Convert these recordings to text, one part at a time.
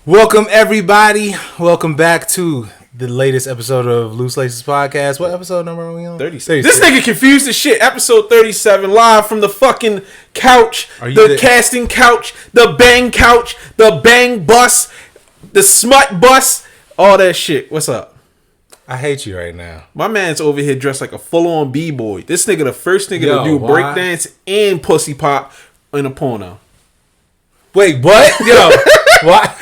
Welcome, everybody. Welcome back to the latest episode of Loose Laces Podcast. What episode number are we on? 36. This nigga confused as shit. Episode 37, live from the fucking couch, the casting couch, the bang couch, the bang bus, the smut bus, all that shit. What's up? I hate you right now. My man's over here dressed like a full-on b-boy. This nigga the first nigga to do breakdance and pussy pop in a porno. Wait, what? Yo, what?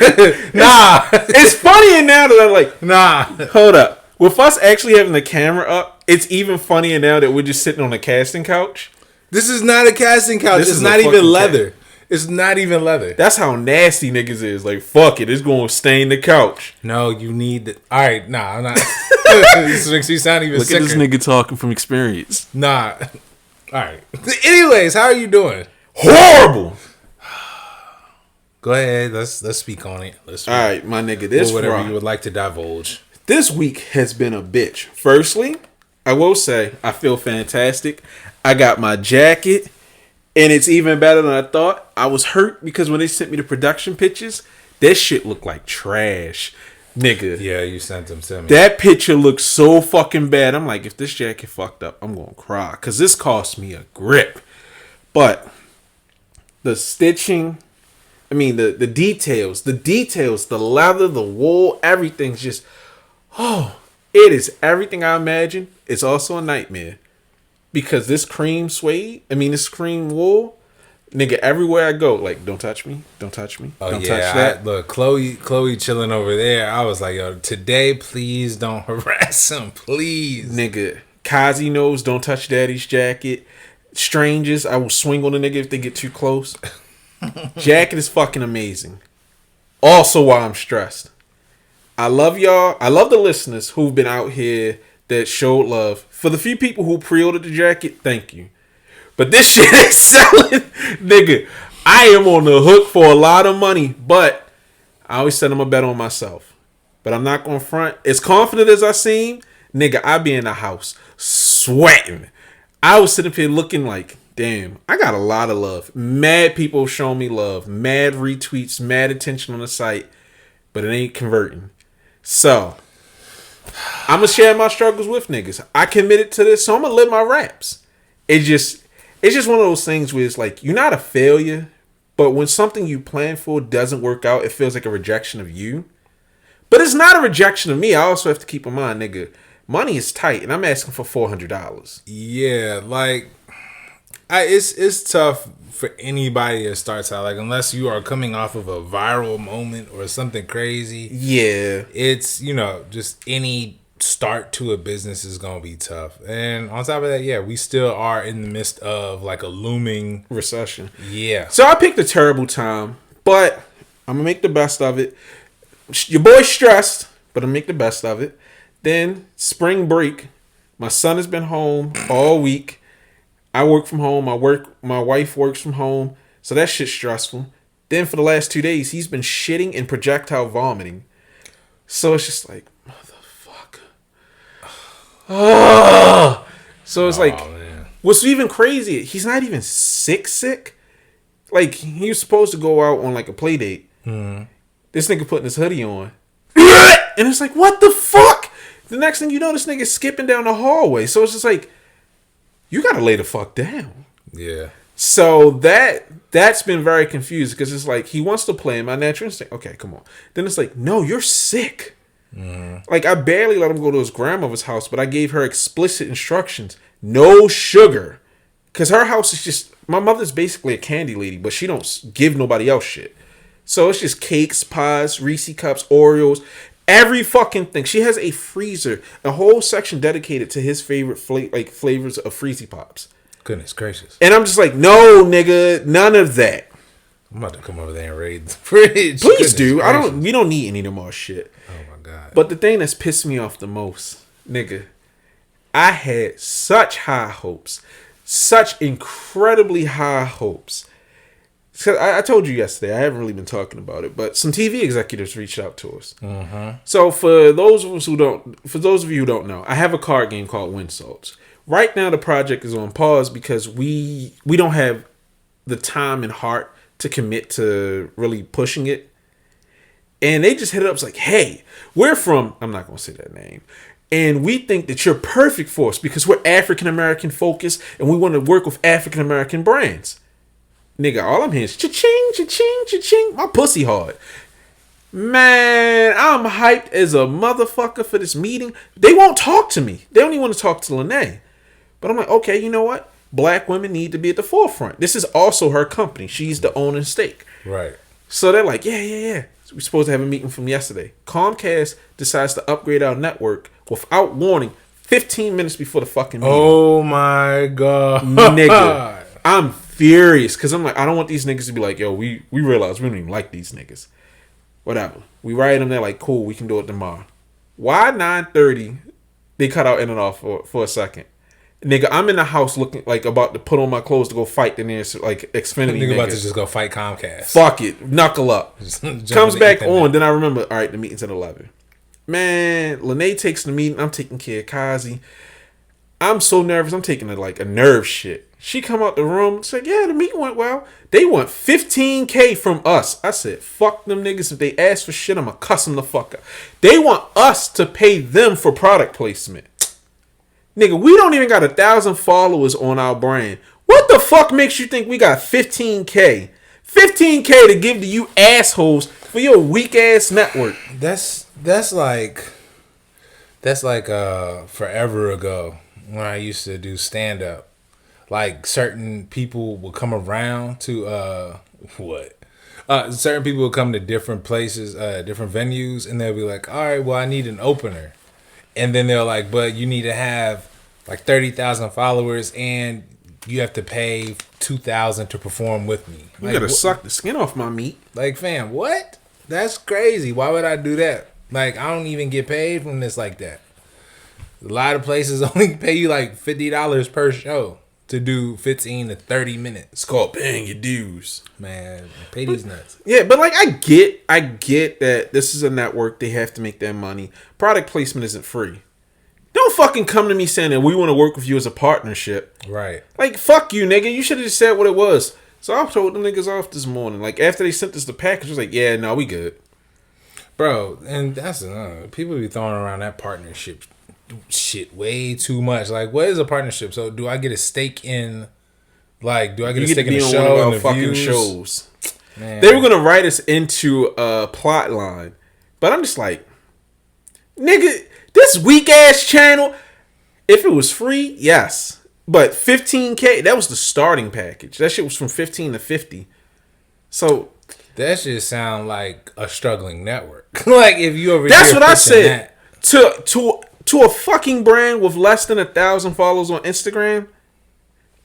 Nah. It's funnier now that I'm like, nah. Hold up. With us actually having the camera up, it's even funnier now that we're just sitting on a casting couch. This is not a casting couch. It's not even leather. It's not even leather. That's how nasty niggas is. Like, fuck it. It's going to stain the couch. No, you need the... All right, nah, I'm not... This makes me sound even sicker. Look at this nigga talking from experience. Nah. All right. Anyways, how are you doing? Horrible. Go ahead. Let's speak on it. All right, my nigga. This whatever you would like to divulge. This week has been a bitch. Firstly, I will say I feel fantastic. I got my jacket, and it's even better than I thought. I was hurt because when they sent me the production pictures, that shit looked like trash, nigga. Yeah, you sent them to me. That picture looked so fucking bad. I'm like, if this jacket fucked up, I'm gonna cry because this cost me a grip. But the stitching. I mean, the details, the leather, the wool, everything's just, it is everything I imagine. It's also a nightmare because this cream wool, nigga, everywhere I go, like, don't touch me, don't touch me, don't touch that. Look, Chloe chilling over there. I was like, yo, today, please don't harass him, please. Nigga, Kazi knows, don't touch daddy's jacket. Strangers, I will swing on a nigga if they get too close. Jacket is fucking amazing. Also, why I'm stressed. I love y'all. I love the listeners who've been out here that showed love. For the few people who pre-ordered the jacket, thank you. But this shit is selling. Nigga, I am on the hook for a lot of money. But I always said I'm a bet on myself. But I'm not going to front. As confident as I seem, nigga, I be in the house sweating. I was sitting up here looking like, damn, I got a lot of love. Mad people showing me love. Mad retweets, mad attention on the site. But it ain't converting. So, I'm going to share my struggles with niggas. I committed to this, so I'm going to live my raps. It's just one of those things where it's like, you're not a failure. But when something you plan for doesn't work out, it feels like a rejection of you. But it's not a rejection of me. I also have to keep in mind, nigga, money is tight. And I'm asking for $400. Yeah, like... It's tough for anybody that starts out, like, unless you are coming off of a viral moment or something crazy. Yeah. It's, just any start to a business is going to be tough. And on top of that, yeah, we still are in the midst of, like, a looming recession. Yeah. So I picked a terrible time, but I'm going to make the best of it. Your boy's stressed, but I'm going to make the best of it. Then, spring break. My son has been home all week. I work from home. My wife works from home. So that shit's stressful. Then for the last 2 days, he's been shitting and projectile vomiting. So it's just like, motherfucker. So it's man. What's even crazy, he's not even sick. Like, he was supposed to go out on like a play date. Mm-hmm. This nigga putting his hoodie on. And it's like, what the fuck? The next thing you know, this nigga's skipping down the hallway. So it's just like, you gotta lay the fuck down. Yeah. So that's been very confused because it's like he wants to play in my natural instinct. Okay, come on. Then it's like, no, you're sick. Mm. Like, I barely let him go to his grandmother's house, but I gave her explicit instructions. No sugar. Because her house is just, my mother's basically a candy lady, but she don't give nobody else shit. So it's just cakes, pies, Reese cups, Oreos, every fucking thing. She has a freezer, a whole section dedicated to his favorite flavors of Freezy Pops. Goodness gracious. And I'm just like, no, nigga, none of that. I'm about to come over there and raid the fridge. Please do. Gracious. We don't need any more shit. Oh my God. But the thing that's pissed me off the most, nigga, I had such high hopes. Such incredibly high hopes. I told you yesterday, I haven't really been talking about it, but some TV executives reached out to us. Mm-hmm. So for those of you who don't know, I have a card game called Win Salts. Right now, the project is on pause because we don't have the time and heart to commit to really pushing it. And they just hit it up. It's like, hey, we're from, I'm not going to say that name. And we think that you're perfect for us because we're African-American focused and we want to work with African-American brands. Nigga, all I'm hearing is cha-ching, cha-ching, cha-ching. My pussy hard. Man, I'm hyped as a motherfucker for this meeting. They won't talk to me. They only want to talk to Lene. But I'm like, okay, you know what? Black women need to be at the forefront. This is also her company. She's the owner of stake. Right. So they're like, yeah. We're supposed to have a meeting from yesterday. Comcast decides to upgrade our network without warning 15 minutes before the fucking meeting. Oh my God. Nigga. I'm furious because I'm like, I don't want these niggas to be like, yo, we realize we don't even like these niggas. Whatever. We write them, they're like, cool, we can do it tomorrow. Why 9:30? They cut out in and off for a second. Nigga, I'm in the house looking like about to put on my clothes to go fight the nearest like Xfinity. Nigga about to just go fight Comcast. Fuck it, knuckle up. Comes back on, then I remember. All right, the meeting's at 11. Man, Lene takes the meeting. I'm taking care of Kazi. I'm so nervous. I'm taking a nerve shit. She come out the room. She's like, yeah, the meeting went well. They want $15K from us. I said, fuck them niggas. If they ask for shit, I'm gonna cuss them the fuck out. They want us to pay them for product placement. Nigga, we don't even got 1,000 followers on our brand. What the fuck makes you think we got 15K? 15K to give to you assholes for your weak ass network. That's like forever ago when I used to do stand up. Like certain people would come around to certain people would come to different places, different venues, and they'll be like, all right, well, I need an opener. And then they're like, but you need to have like 30,000 followers and you have to pay $2,000 to perform with me. You gotta suck the skin off my meat. Like, fam, what? That's crazy. Why would I do that? Like, I don't even get paid from this like that. A lot of places only pay you like $50 per show to do 15 to 30 minutes. It's called paying your dues. Man, pay these nuts. Yeah, but like I get that this is a network, they have to make their money. Product placement isn't free. Don't fucking come to me saying that we want to work with you as a partnership. Right. Like, fuck you, nigga. You should have just said what it was. So I told them niggas off this morning. Like, after they sent us the package, I was like, yeah, no, we good. Bro, and that's people be throwing around that partnership shit way too much. Like, what is a partnership? So do I get a stake in, like, do I get a stake in the show and the fucking views? Shows? Man. They were going to write us into a plot line. But I'm just like, nigga, this weak ass channel, if it was free, yes. But 15K, that was the starting package. That shit was from 15 to 50. So that shit sound like a struggling network. Like if you over that's here what I said. To a fucking brand with less than 1,000 followers on Instagram,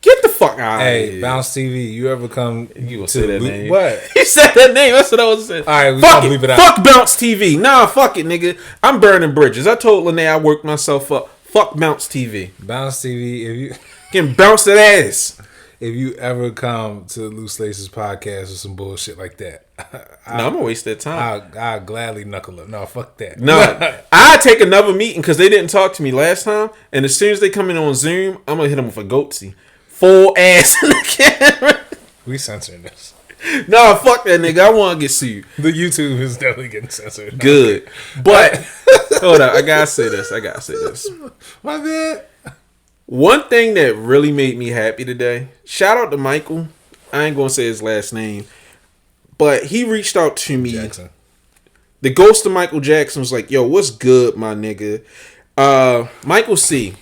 get the fuck out of here. Hey, Bounce TV, you ever come you to say that name? What? He said that name. That's what I was saying. All right, we fuck gonna leave it out. Fuck Bounce TV. Nah, fuck it, nigga. I'm burning bridges. I told Lene I worked myself up. Fuck Bounce TV. Bounce TV, if you can bounce that ass. If you ever come to Loose Laces podcast or some bullshit like that, I'm gonna waste that time. I'll gladly knuckle up. No, fuck that. No, I take another meeting because they didn't talk to me last time, and as soon as they come in on Zoom, I'm gonna hit them with a goatsy, full ass in the camera. We censoring this. No, fuck that nigga. I want to get sued. The YouTube is definitely getting censored. Good, but hold on, I gotta say this. My bad. One thing that really made me happy today, shout out to Michael. I ain't gonna say his last name, but he reached out to me. Jackson. The ghost of Michael Jackson was like, yo, what's good, my nigga? Michael C.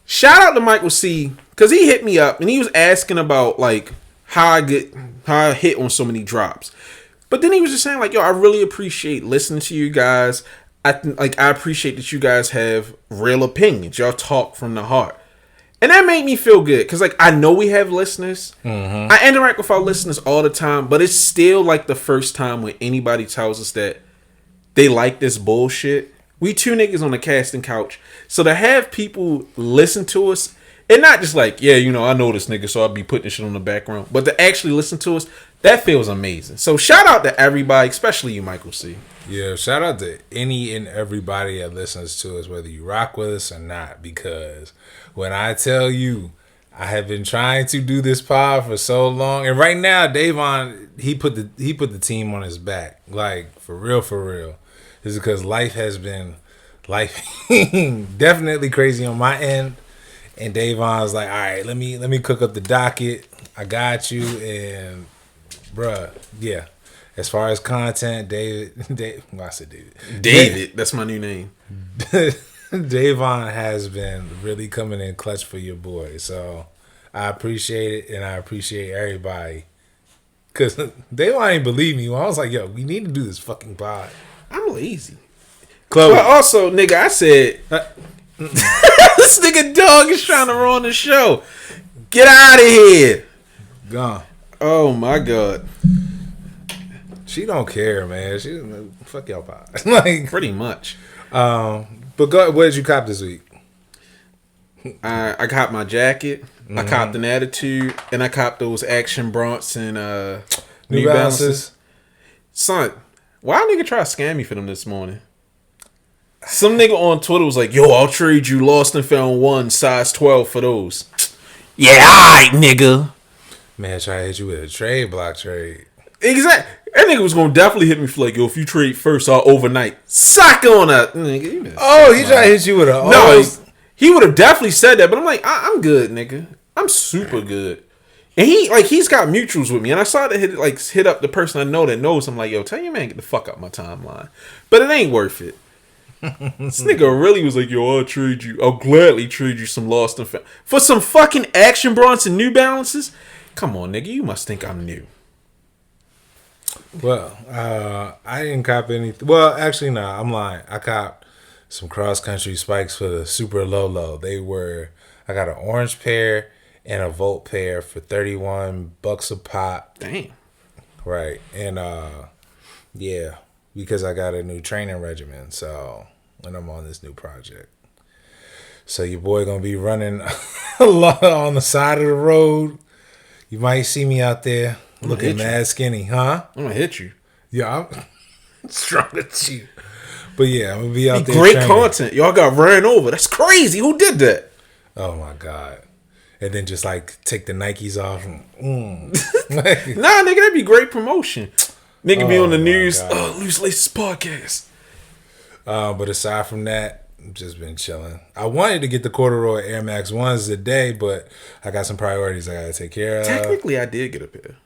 Shout out to Michael C. Because he hit me up and he was asking about like how I hit on so many drops. But then he was just saying like, yo, I really appreciate listening to you guys. I appreciate that you guys have real opinions. Y'all talk from the heart. And that made me feel good. Because, like, I know we have listeners. Mm-hmm. I interact with our listeners all the time. But it's still, like, the first time when anybody tells us that they like this bullshit. We two niggas on the casting couch. So to have people listen to us, and not just like, yeah, you know, I know this nigga, so I'll be putting this shit on the background. But to actually listen to us, that feels amazing. So shout out to everybody, especially you, Michael C. Yeah, shout out to any and everybody that listens to us, whether you rock with us or not. Because when I tell you, I have been trying to do this pod for so long, and right now, Davon he put the team on his back, like for real, for real. Is because life has been definitely crazy on my end, and Davon's like, all right, let me cook up the docket. I got you, and bruh, yeah. As far as content, well, I said David, that's my new name. Davon has been really coming in clutch for your boy, so I appreciate it, and I appreciate everybody. Cause Davon ain't believe me. I was like, "Yo, we need to do this fucking pod." I'm lazy. Chloe. But also, nigga, I said this nigga dog is trying to ruin the show. Get out of here. Gone. Oh my god. She don't care, man. She fuck y'all pod. Like pretty much. But go. What did you cop this week? I copped my jacket. Mm-hmm. I copped an attitude, and I copped those Action Bronson New Balances. Son, why a nigga try to scam me for them this morning? Some nigga on Twitter was like, "Yo, I'll trade you Lost and Found 1 size 12 for those." Yeah, alright, nigga. Man, try to hit you with a trade block trade. Exactly. That nigga was gonna definitely hit me for like, yo, if you trade first, I'll overnight. Sock on that. Nigga, he tried to hit you with a... No, he would have definitely said that, but I'm like, I'm good, nigga. I'm super good. And he's got mutuals with me, and I saw that hit up the person I know that knows. I'm like, yo, tell your man get the fuck out my timeline. But it ain't worth it. This nigga really was like, yo, I'll gladly trade you some Lost and Found for some fucking Action Bronson New Balances. Come on, nigga, you must think I'm new. Well, I didn't cop anything. Well, actually, no, I'm lying. I copped some cross country spikes for the super low. I got an orange pair and a Volt pair for $31 a pop. Damn. Right. And yeah, because I got a new training regimen, so when I'm on this new project. So your boy gonna be running a lot on the side of the road. You might see me out there looking mad skinny, huh? I'm gonna hit you. Yeah, I'm strong at you. But yeah, I'm gonna be out there. Great training. Content. Y'all got ran over. That's crazy. Who did that? Oh my god. And then just like take the Nikes off. Nah, nigga, that'd be great promotion. Nigga be on the news. Loose Laces podcast. But aside from that, I've just been chilling. I wanted to get the corduroy Air Max 1s today, but I got some priorities I gotta take care of. Technically, I did get a pair.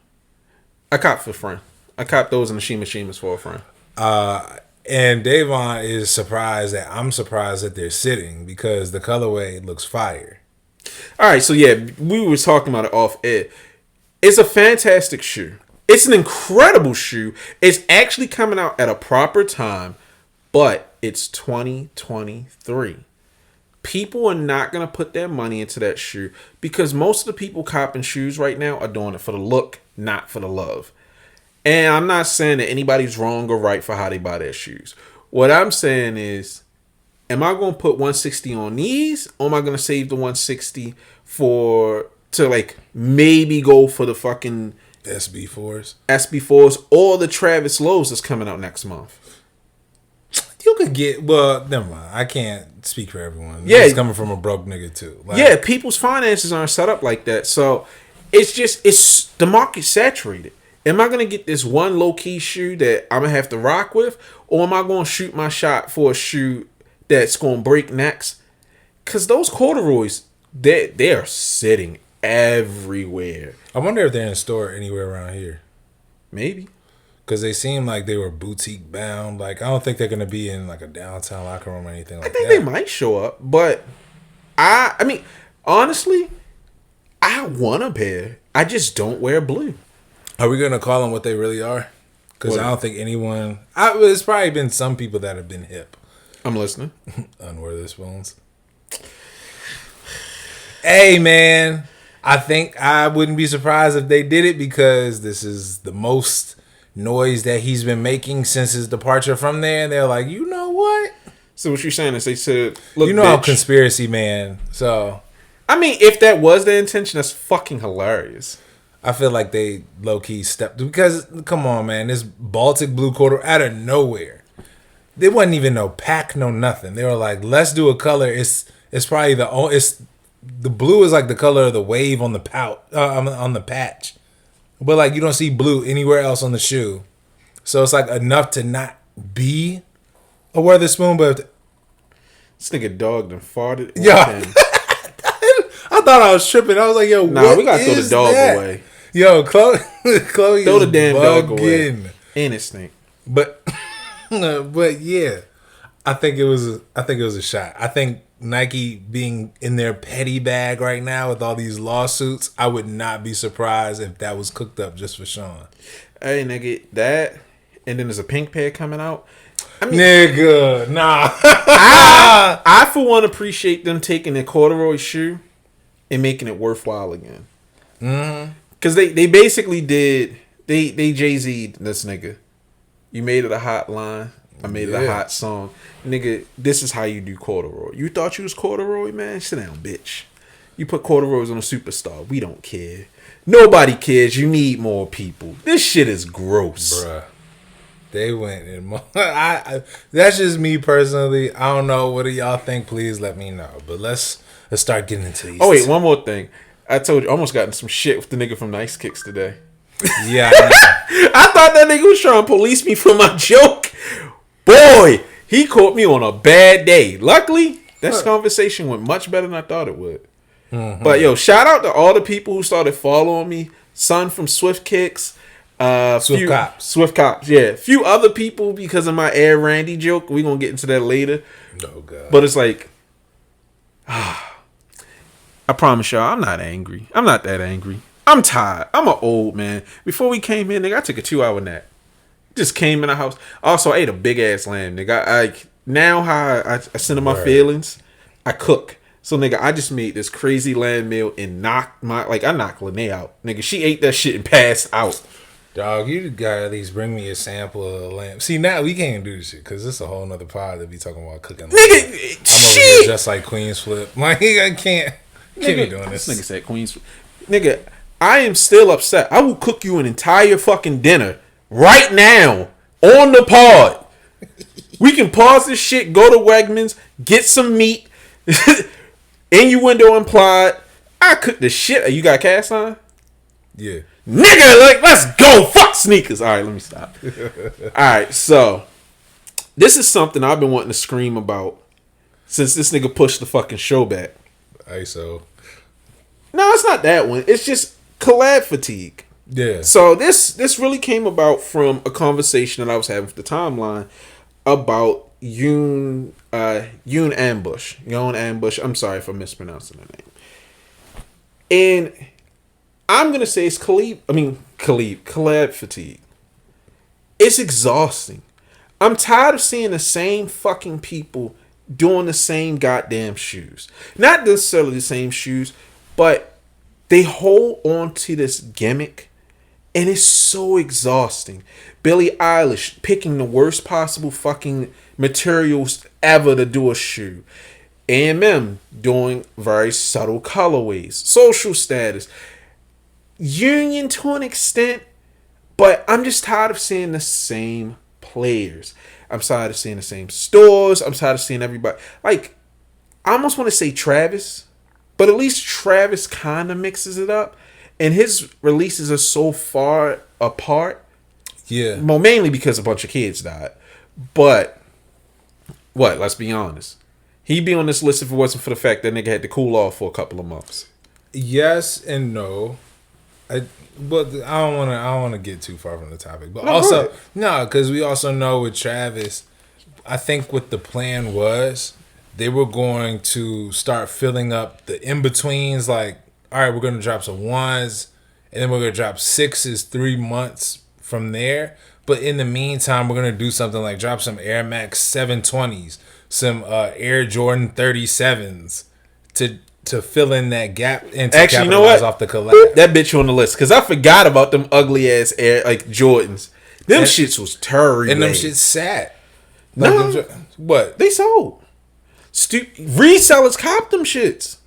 I copped for a friend. I copped those in the Shimas for a friend. And Davon is surprised that I'm surprised that they're sitting because the colorway looks fire. All right, so yeah, we were talking about it off air. It's a fantastic shoe. It's an incredible shoe. It's actually coming out at a proper time, but it's 2023. People are not going to put their money into that shoe because most of the people copping shoes right now are doing it for the look, not for the love. And I'm not saying that anybody's wrong or right for how they buy their shoes. What I'm saying is, am I going to put 160 on these, or am I going to save the 160 to like maybe go for the fucking SB4s or the Travis Lowe's that's coming out next month? You could get, well, never mind. I can't speak for everyone. Yeah, it's coming from a broke nigga too. Like, yeah, people's finances aren't set up like that, so it's the market's saturated. Am I gonna get this one low key shoe that I'm gonna have to rock with, or am I gonna shoot my shot for a shoe that's gonna break necks? Cause those corduroys, they are sitting everywhere. I wonder if they're in store anywhere around here. Maybe. Because they seem like they were boutique bound. Like, I don't think they're going to be in, like, a downtown locker room or anything like that. I think they might show up. But, I mean, honestly, I want a pair. I just don't wear blue. Are we going to call them what they really are? Because I don't think anyone... There's probably been some people that have been hip. I'm listening. Unworthy spoons. Hey, man. I think I wouldn't be surprised if they did it because this is the most... noise that he's been making since his departure from there, and they're like, you know what? So what you're saying is they said, look, you know, I'm conspiracy man. So I mean, if that was their intention, that's fucking hilarious. I feel like they low key stepped because come on, man, this Baltic blue quarter out of nowhere. There wasn't even no pack, no nothing. They were like, let's do a color. It's probably it's the blue is like the color of the wave on the on the patch, but like you don't see blue anywhere else on the shoe. So it's like enough to not be a Weatherspoon, but this nigga dog done farted. Yeah. I thought I was tripping. I was like, yo, nah, we gotta throw the dog away. Yo, Chloe throw the damn bugging. dog away. And it stink. But yeah, I think it was a shot. I think Nike being in their petty bag right now with all these lawsuits, I would not be surprised if that was cooked up just for Sean. Hey, nigga, that, and then there's a pink pair coming out. I mean, nigga, nah. I for one appreciate them taking their corduroy shoe and making it worthwhile again. Because they basically did, they Jay-Z'd this nigga. You made it a hot line. I made it a hot song. Nigga, this is how you do corduroy. You thought you was corduroy, man? Sit down, bitch. You put corduroys on a superstar. We don't care. Nobody cares. You need more people. This shit is gross. Bruh. They went in. That's just me personally. I don't know. What do y'all think? Please let me know. But let's start getting into these. Oh, wait. One more thing. I told you, I almost got in some shit with the nigga from Nice Kicks today. Yeah, I know. I thought that nigga was trying to police me for my joke. Boy, he caught me on a bad day. Luckily, this conversation went much better than I thought it would. Mm-hmm. But yo, shout out to all the people who started following me. Son from Swift Kicks. Swift Cops, yeah. Few other people because of my Air Randy joke. We're going to get into that later. Oh, God. But it's like, I promise y'all, I'm not angry. I'm not that angry. I'm tired. I'm an old man. Before we came in, nigga, I took a 2-hour nap. Just came in the house. Also, I ate a big ass lamb, nigga. I now how I center my feelings, I cook. So, nigga, I just made this crazy lamb meal and knocked Lene out. Nigga, she ate that shit and passed out. Dog, you gotta at least bring me a sample of the lamb. See, now we can't do this shit because this is a whole nother pod that be talking about cooking. Nigga, I'm over here just like Queen's Flip. Like, I can't be doing this. This nigga said Queen's Flip. Nigga, I am still upset. I will cook you an entire fucking dinner right now on the pod. We can pause this shit, go to Wegmans, get some meat. Innuendo implied. I cook the shit. You got cast on? Yeah. Nigga, like, let's go. Fuck sneakers. All right, let me stop. All right, so this is something I've been wanting to scream about since this nigga pushed the fucking show back. ISO. No, it's not that one. It's just collab fatigue. Yeah. So this really came about from a conversation that I was having with the timeline about Yoon Ambush. I'm sorry if I'm mispronouncing the name. And I'm gonna say it's collab fatigue. It's exhausting. I'm tired of seeing the same fucking people doing the same goddamn shoes. Not necessarily the same shoes, but they hold on to this gimmick, and it's so exhausting. Billie Eilish picking the worst possible fucking materials ever to do a shoe. A&M doing very subtle colorways. Social Status. Union to an extent, but I'm just tired of seeing the same players. I'm tired of seeing the same stores. I'm tired of seeing everybody. Like, I almost want to say Travis, but at least Travis kind of mixes it up. And his releases are so far apart. Yeah. Well, mainly because a bunch of kids died. But, let's be honest. He'd be on this list if it wasn't for the fact that nigga had to cool off for a couple of months. Yes and no. But I don't want to get too far from the topic. But also, because we also know with Travis, I think what the plan was, they were going to start filling up the in-betweens. Like, all right, we're going to drop some 1s, and then we're going to drop 6s 3 months from there. But in the meantime, we're going to do something like drop some Air Max 720s, some Air Jordan 37s to fill in that gap and to actually, you know what? Off the collab. That bitch on the list because I forgot about them ugly ass Air like Jordans. Them shits was terrible. And them shits sat. Like what? They sold. Resellers copped them shits.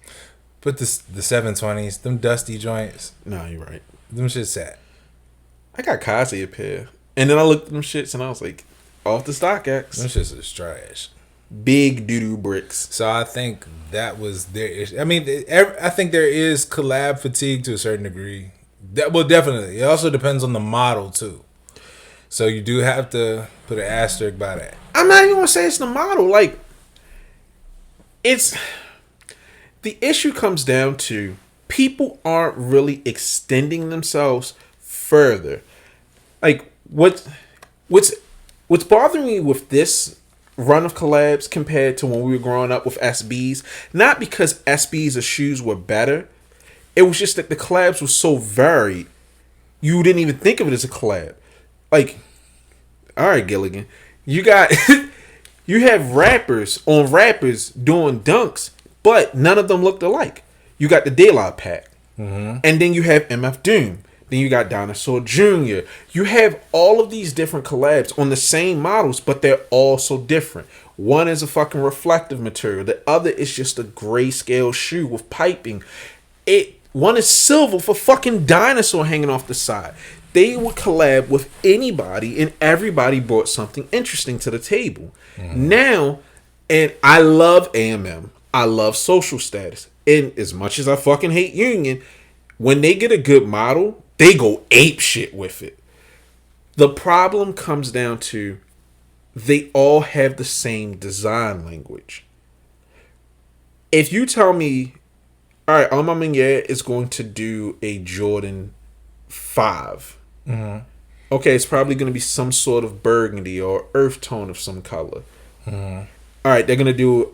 But the 720s, them dusty joints. No, you're right. Them shits sat. I got Kazi a pair. And then I looked at them shits and I was like, off the StockX. Them shits is trash. Big doo-doo bricks. So I think that was their issue. I mean, I think there is collab fatigue to a certain degree. Well, definitely. It also depends on the model too. So you do have to put an asterisk by that. I'm not even gonna say it's the model. Like, it's the issue comes down to people aren't really extending themselves further. Like, what's bothering me with this run of collabs compared to when we were growing up with SBs, not because SBs or shoes were better, it was just that the collabs were so varied, you didn't even think of it as a collab. Like, all right, Gilligan, you got you have rappers on rappers doing dunks, but none of them looked alike. You got the De La pack, and then you have MF Doom. Then you got Dinosaur Jr. You have all of these different collabs on the same models, but they're all so different. One is a fucking reflective material. The other is just a grayscale shoe with piping. One is silver for fucking dinosaur hanging off the side. They would collab with anybody, and everybody brought something interesting to the table. Now, and I love AMM. I love Social Status. And as much as I fucking hate Union, when they get a good model, they go ape shit with it. The problem comes down to they all have the same design language. If you tell me, all right, Alma Meniere is going to do a Jordan 5. Okay, it's probably going to be some sort of burgundy or earth tone of some color. All right, they're going to do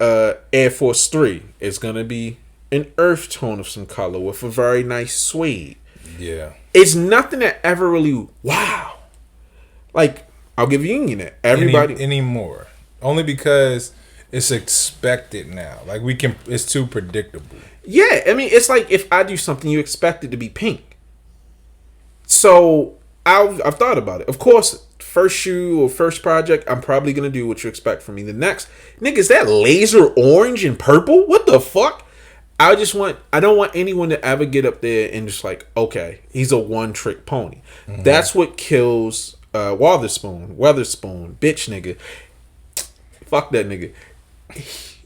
Air Force 3. It's going to be an earth tone of some color with a very nice suede. Yeah. It's nothing that ever really, wow. Like, I'll give Union that. Everybody. Anymore. Only because it's expected now. Like, it's too predictable. Yeah, I mean, it's like if I do something, you expect it to be pink. So, I've thought about it. Of course, first shoe or first project, I'm probably going to do what you expect from me. The next, nigga, is that laser orange and purple? What the fuck? I don't want anyone to ever get up there and just like, okay, he's a one-trick pony. That's what kills Weatherspoon, bitch nigga. Fuck that nigga.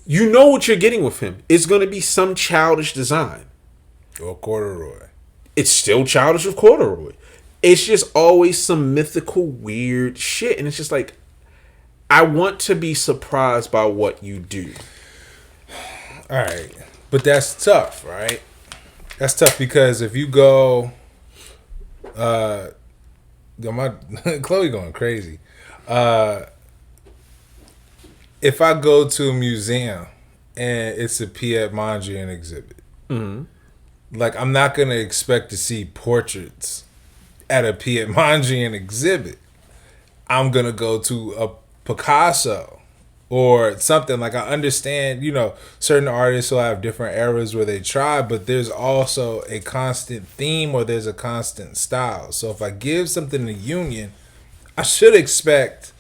You know what you're getting with him. It's going to be some childish design. Or corduroy. It's still childish with corduroy. It's just always some mythical, weird shit. And it's just like, I want to be surprised by what you do. All right. But that's tough, right? That's tough because if you go, my Chloe going crazy. If I go to a museum and it's a Piet Mondrian exhibit, like I'm not gonna expect to see portraits at a Piet Mondrian exhibit. I'm gonna go to a Picasso. Or something. Like, I understand, certain artists will have different eras where they try, but there's also a constant theme or there's a constant style. So if I give something to Union, I should expect,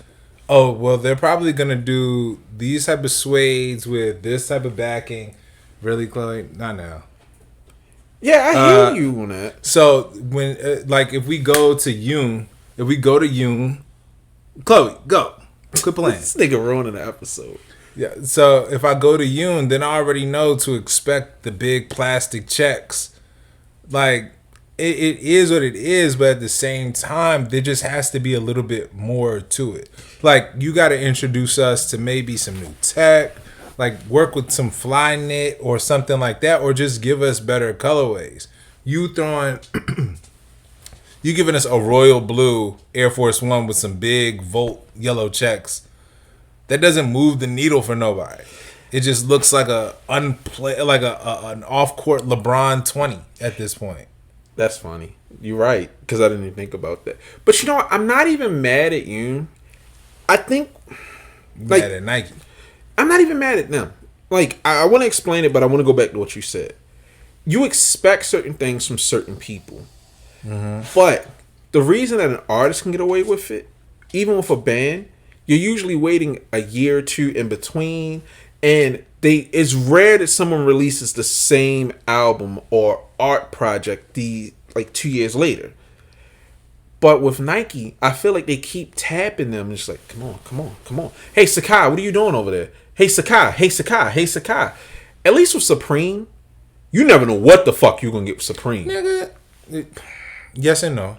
oh, well, they're probably going to do these type of suedes with this type of backing. Really, Chloe? Not now. Yeah, I hear you on that. So when, if we go to Yoon, Chloe, go. Quit playing. This nigga ruining the episode. Yeah, so if I go to Yoon, then I already know to expect the big plastic checks. Like, it is what it is, but at the same time, there just has to be a little bit more to it. Like, you got to introduce us to maybe some new tech, like work with some fly knit or something like that, or just give us better colorways. You giving us a royal blue Air Force One with some big Volt yellow checks. That doesn't move the needle for nobody. It just looks like an off-court LeBron 20 at this point. That's funny. You're right, because I didn't even think about that. But you know what? I'm not even mad at you. I think... Mad at Nike. I'm not even mad at them. Like, I want to explain it, but I want to go back to what you said. You expect certain things from certain people. But the reason that an artist can get away with it, even with a band, you're usually waiting a year or two in between, and it's rare that someone releases the same album or art project 2 years later. But with Nike, I feel like they keep tapping them. It's like, come on. Hey, Sakai, what are you doing over there? Hey Sakai, hey Sakai, hey Sakai. At least with Supreme, you never know what the fuck you're gonna get with Supreme. Nigga, yes and no.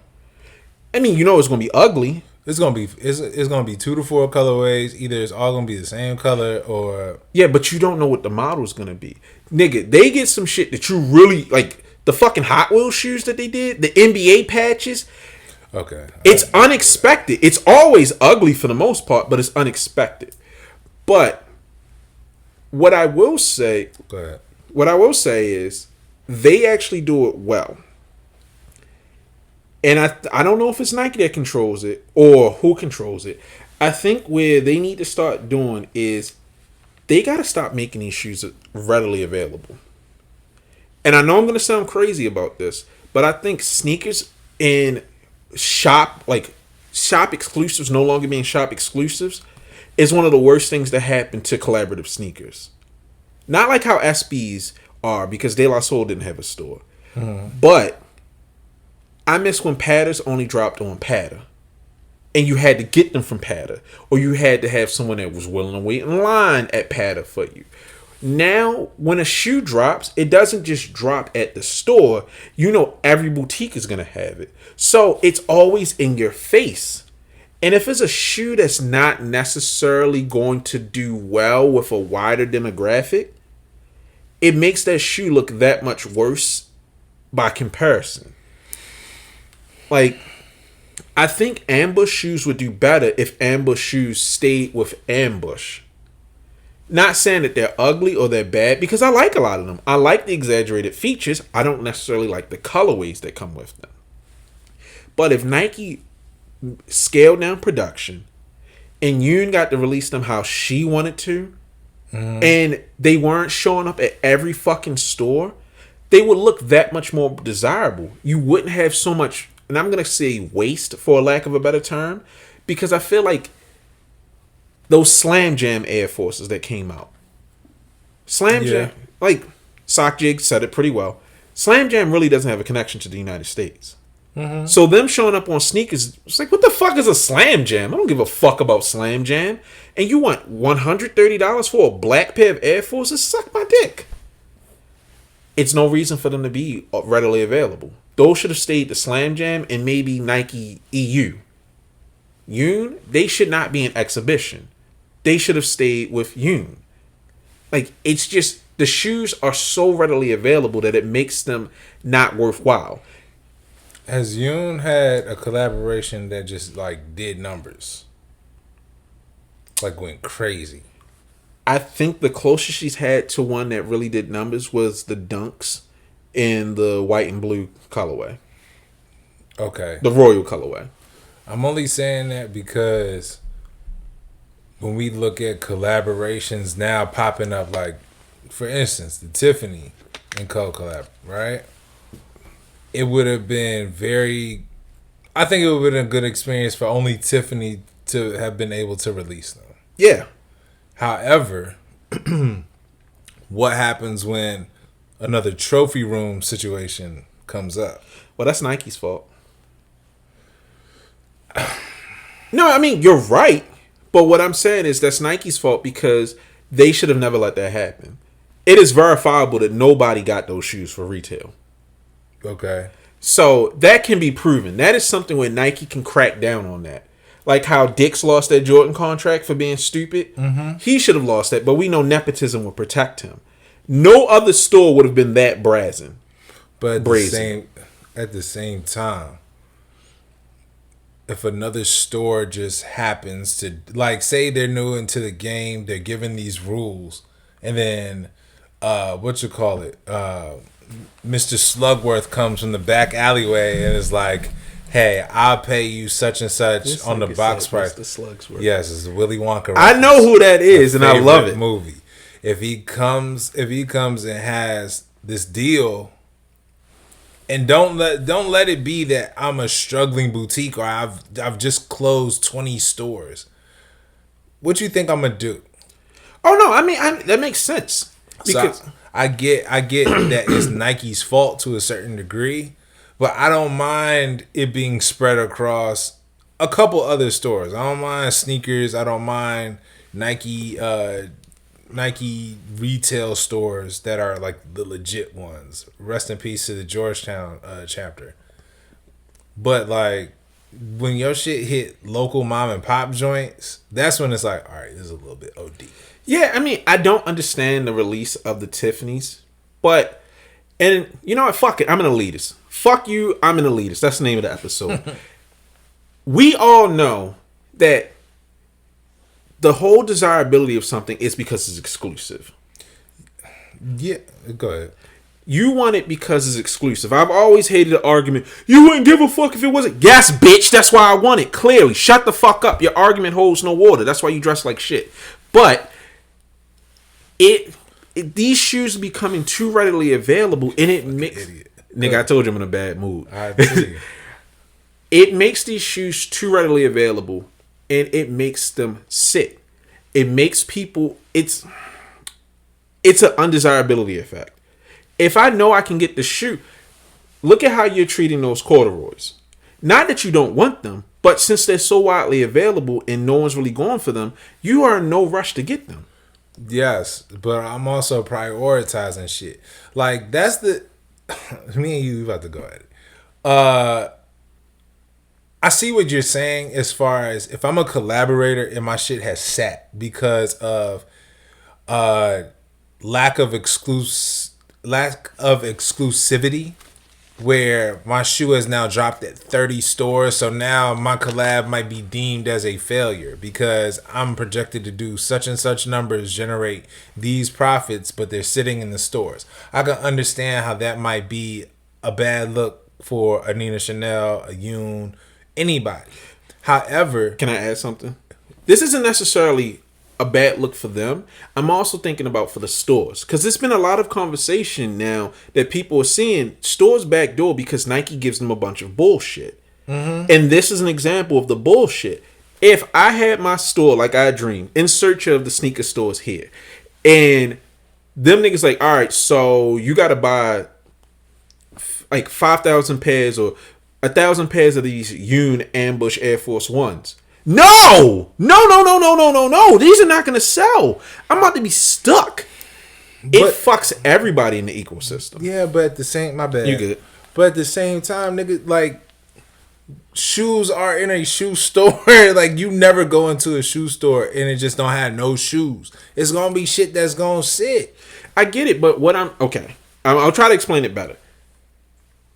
I mean, you know it's gonna be ugly. It's gonna be 2 to 4 colorways. Either it's all gonna be the same color or Yeah, but you don't know what the model's gonna be. Nigga, they get some shit that you really like. The fucking Hot Wheels shoes that they did, the NBA patches. okay. It's unexpected. It's always ugly for the most part, but it's unexpected. But what I will say, Go ahead. what I will say is they actually do it well. And I don't know if it's Nike that controls it or who controls it. I think where they need to start doing is they got to stop making these shoes readily available. And I know I'm going to sound crazy about this, but I think sneakers and shop exclusives no longer being shop exclusives is one of the worst things that happened to collaborative sneakers. Not like how SBs are, because De La Soul didn't have a store. But I miss when patterns only dropped on patter. And you had to get them from patter. Or you had to have someone that was willing to wait in line at patter for you. Now, when a shoe drops, it doesn't just drop at the store. You know every boutique is going to have it. So it's always in your face. And if it's a shoe that's not necessarily going to do well with a wider demographic, it makes that shoe look that much worse by comparison. Like, I think ambush shoes would do better if ambush shoes stayed with ambush. Not saying that they're ugly or they're bad, because I like a lot of them. I like the exaggerated features. I don't necessarily like the colorways that come with them. But if Nike scaled down production and Yoon got to release them how she wanted to, and they weren't showing up at every fucking store, they would look that much more desirable. You wouldn't have so much, and I'm going to say waste for lack of a better term, because I feel like those Slam Jam Air Forces that came out. Slam Jam, like Sock Jig said it pretty well. Slam Jam really doesn't have a connection to the United States. So them showing up on sneakers, it's like, what the fuck is a Slam Jam? I don't give a fuck about Slam Jam. And you want $130 for a black pair of Air Forces? Suck my dick. It's no reason for them to be readily available. Those should have stayed the Slam Jam and maybe Nike EU. Yoon, they should not be an exhibition. They should have stayed with Yoon. Like, it's just, the shoes are so readily available that it makes them not worthwhile. Has Yoon had a collaboration that just like did numbers? Like went crazy. I think the closest she's had to one that really did numbers was the Dunks in the white and blue colorway. Okay. The royal colorway. I'm only saying that because when we look at collaborations now popping up, like for instance, the Tiffany and Co collab, right? It would have been I think it would have been a good experience for only Tiffany to have been able to release them. Yeah. However, what happens when another trophy room situation comes up? Well, that's Nike's fault. No, I mean, you're right. But what I'm saying is that's Nike's fault because they should have never let that happen. It is verifiable that nobody got those shoes for retail. Okay. So that can be proven. That is something where Nike can crack down on that. Like how Dix lost that Jordan contract for being stupid. He should have lost that, but we know nepotism will protect him. No other store would have been that brazen. But at the same time, if another store just happens to, like, say they're new into the game, they're given these rules, and then Mr. Slugworth comes from the back alleyway and is like, hey, I'll pay you such and such on the box price. Mr. Slugsworth. Yes, it's Willy Wonka reference. I know who that is, and I love it. Movie. If he comes and has this deal, and don't let it be that I'm a struggling boutique or I've just closed 20 stores. What you think I'm gonna do? Oh no, I mean that makes sense. Because So I get that it's Nike's fault to a certain degree, but I don't mind it being spread across a couple other stores. I don't mind sneakers. I don't mind Nike Nike retail stores that are like the legit ones. Rest in peace to the Georgetown chapter. But like when your shit hit local mom and pop joints, that's when it's like, all right, this is a little bit OD. Yeah, I mean, I don't understand the release of the Tiffany's, but and you know what? Fuck it, I'm an elitist. Fuck you, I'm an elitist. That's the name of the episode. We all know that the whole desirability of something is because it's exclusive. Yeah, go ahead. You want it because it's exclusive. I've always hated the argument, you wouldn't give a fuck if it wasn't. Yes, bitch, that's why I want it. Clearly, shut the fuck up. Your argument holds no water. That's why you dress like shit. But these shoes are becoming too readily available, and it makes nigga. I told you I'm in a bad mood. It makes these shoes too readily available, and it makes them sit. It makes people. It's an undesirability effect. If I know I can get the shoe, look at how you're treating those corduroys. Not that you don't want them, but since they're so widely available and no one's really going for them, you are in no rush to get them. Yes, but I'm also prioritizing shit. Like that's the me and you about to go at it. I see what you're saying as far as if I'm a collaborator and my shit has sat because of lack of exclusivity, where my shoe has now dropped at 30 stores, so now my collab might be deemed as a failure because I'm projected to do such and such numbers, generate these profits, but they're sitting in the stores. I can understand how that might be a bad look for a Nina Chanel, a Yoon, anybody. However, can I add something? This isn't necessarily a bad look for them. I'm also thinking about for the stores, because there's been a lot of conversation now that people are seeing stores backdoor because Nike gives them a bunch of bullshit. And this is an example of the bullshit. If I had my store like I dreamed, in search of the sneaker stores here, and them niggas like, all right, so you got to buy like 5,000 pairs or 1,000 pairs of these Yoon Ambush Air Force Ones. No! These are not going to sell. I'm about to be stuck. It fucks everybody in the ecosystem. Yeah, but at the same... My bad. You good. But at the same time, nigga, like, shoes are in a shoe store. Like, you never go into a shoe store and it just don't have no shoes. It's going to be shit that's going to sit. I get it, but what okay. I'll try to explain it better.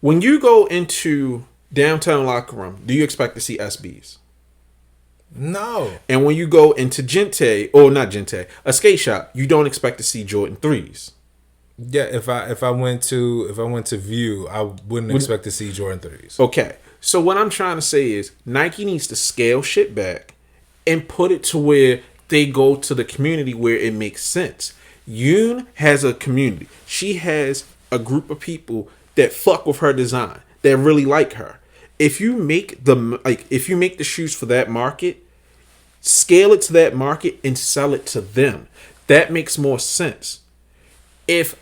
When you go into downtown locker room, do you expect to see SBs? No. And when you go into a skate shop, you don't expect to see Jordan 3s. Yeah, if I went to View, I wouldn't expect to see Jordan 3s. Okay. So what I'm trying to say is Nike needs to scale shit back and put it to where they go to the community where it makes sense. Yoon has a community. She has a group of people that fuck with her design, that really like her. If you make the shoes for that market, scale it to that market and sell it to them. That makes more sense. If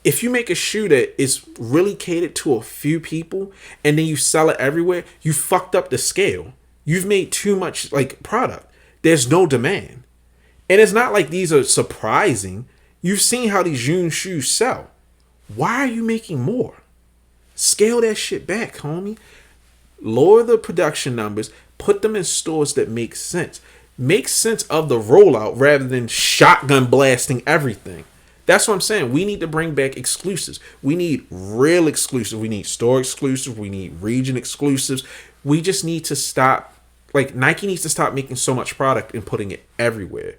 you make a shoe that is really catered to a few people and then you sell it everywhere, you fucked up the scale. You've made too much like product. There's no demand. And it's not like these are surprising. You've seen how these Yoon shoes sell. Why are you making more? Scale that shit back, homie. Lower the production numbers. Put them in stores that make sense. Make sense of the rollout rather than shotgun blasting everything. That's what I'm saying. We need to bring back exclusives. We need real exclusives. We need store exclusives. We need region exclusives. We just need to stop. Like, Nike needs to stop making so much product and putting it everywhere.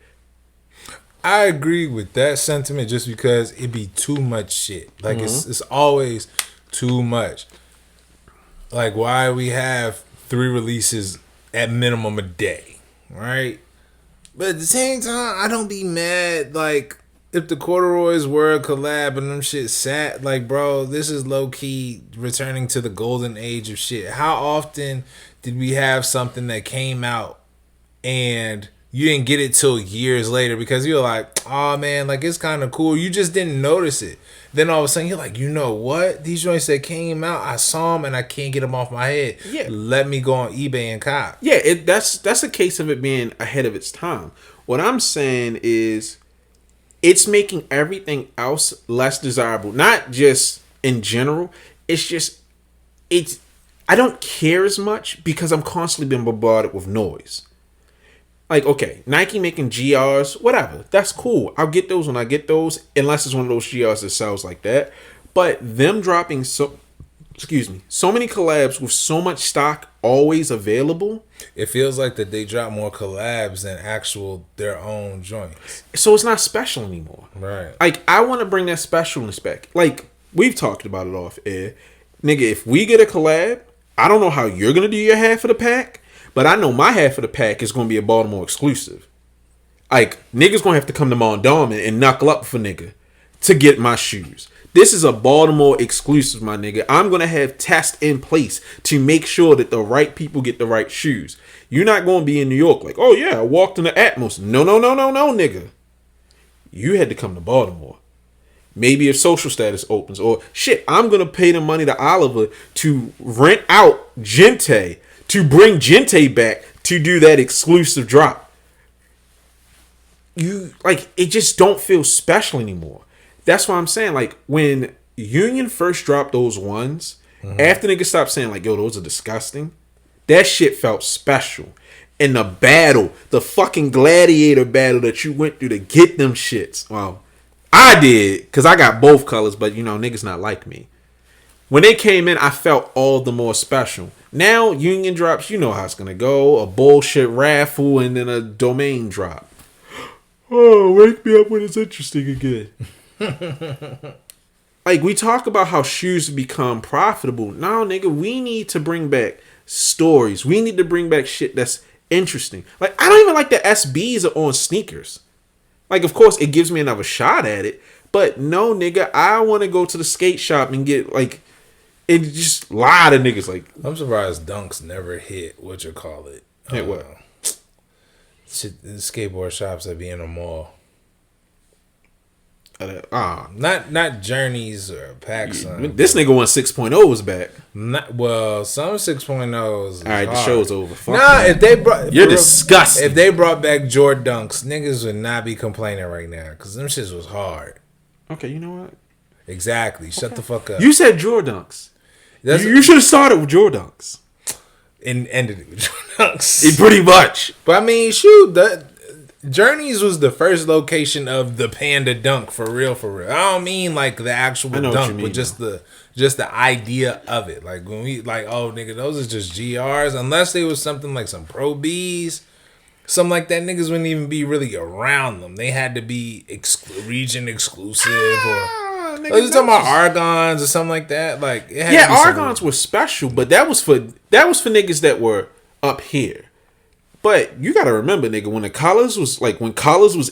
I agree with that sentiment just because it be too much shit. Like, it's always too much. Like, why we have 3 releases at minimum a day, right? But at the same time, I don't be mad, like, if the corduroys were a collab and them shit sat, like, bro, this is low-key returning to the golden age of shit. How often did we have something that came out and you didn't get it till years later because you're like, oh, man, like, it's kind of cool. You just didn't notice it. Then all of a sudden, you're like, you know what? These joints that came out, I saw them and I can't get them off my head. Yeah. Let me go on eBay and cop. Yeah, that's a case of it being ahead of its time. What I'm saying is it's making everything else less desirable. Not just in general. It's I don't care as much because I'm constantly being bombarded with noise. Like, okay, Nike making GRs, whatever. That's cool. I'll get those when I get those, unless it's one of those GRs that sells like that. But them dropping so many collabs with so much stock always available. It feels like that they drop more collabs than actual their own joints. So it's not special anymore. Right. Like, I want to bring that specialness back. Like, we've talked about it off air. Nigga, if we get a collab, I don't know how you're going to do your half of the pack, but I know my half of the pack is going to be a Baltimore exclusive. Like, niggas going to have to come to Mondawmin and knuckle up for nigga to get my shoes. This is a Baltimore exclusive, my nigga. I'm going to have tests in place to make sure that the right people get the right shoes. You're not going to be in New York like, oh yeah, I walked in the Atmos. No, nigga. You had to come to Baltimore. Maybe if social status opens, or shit, I'm going to pay the money to Oliver to rent out Gente, to bring Gente back to do that exclusive drop. You, like, it just don't feel special anymore. That's why I'm saying, like, when Union first dropped those ones, after niggas stopped saying, like, yo, those are disgusting, that shit felt special. And the battle, the fucking gladiator battle that you went through to get them shits. Well, I did, because I got both colors, but, you know, niggas not like me. When they came in, I felt all the more special. Now, Union drops, you know how it's going to go. A bullshit raffle and then a domain drop. Oh, wake me up when it's interesting again. Like, we talk about how shoes become profitable. No, nigga, we need to bring back stories. We need to bring back shit that's interesting. Like, I don't even like the SBs on sneakers. Like, of course, it gives me another shot at it. But no, nigga, I want to go to the skate shop and get, like, it's just a lot of niggas. Like, I'm surprised Dunks never hit it. Hit what? Skateboard shops that be in a mall. Not Journeys or PacSun. This nigga want 6.0s back. Some 6.0s. All right, the show's over. Fuck if they brought, you're disgusting. If they brought back Jordan Dunks, niggas would not be complaining right now because them shits was hard. Okay, you know what? Exactly. Shut the fuck up. You said Jordan Dunks. You should have started with Jordan Dunks and ended it with Jordan Dunks. Pretty much. But I mean, shoot, Journeys was the first location of the Panda Dunk for real. I don't mean like the actual dunk, but just the idea of it. Like when we like, oh nigga, those are just GRs. Unless they was something like some Pro Bs, something like that, niggas wouldn't even be really around them. They had to be region exclusive or. I was talking about Argons or something like that. Like Argons were special, but that was for niggas that were up here. But you gotta remember, nigga, when Collars was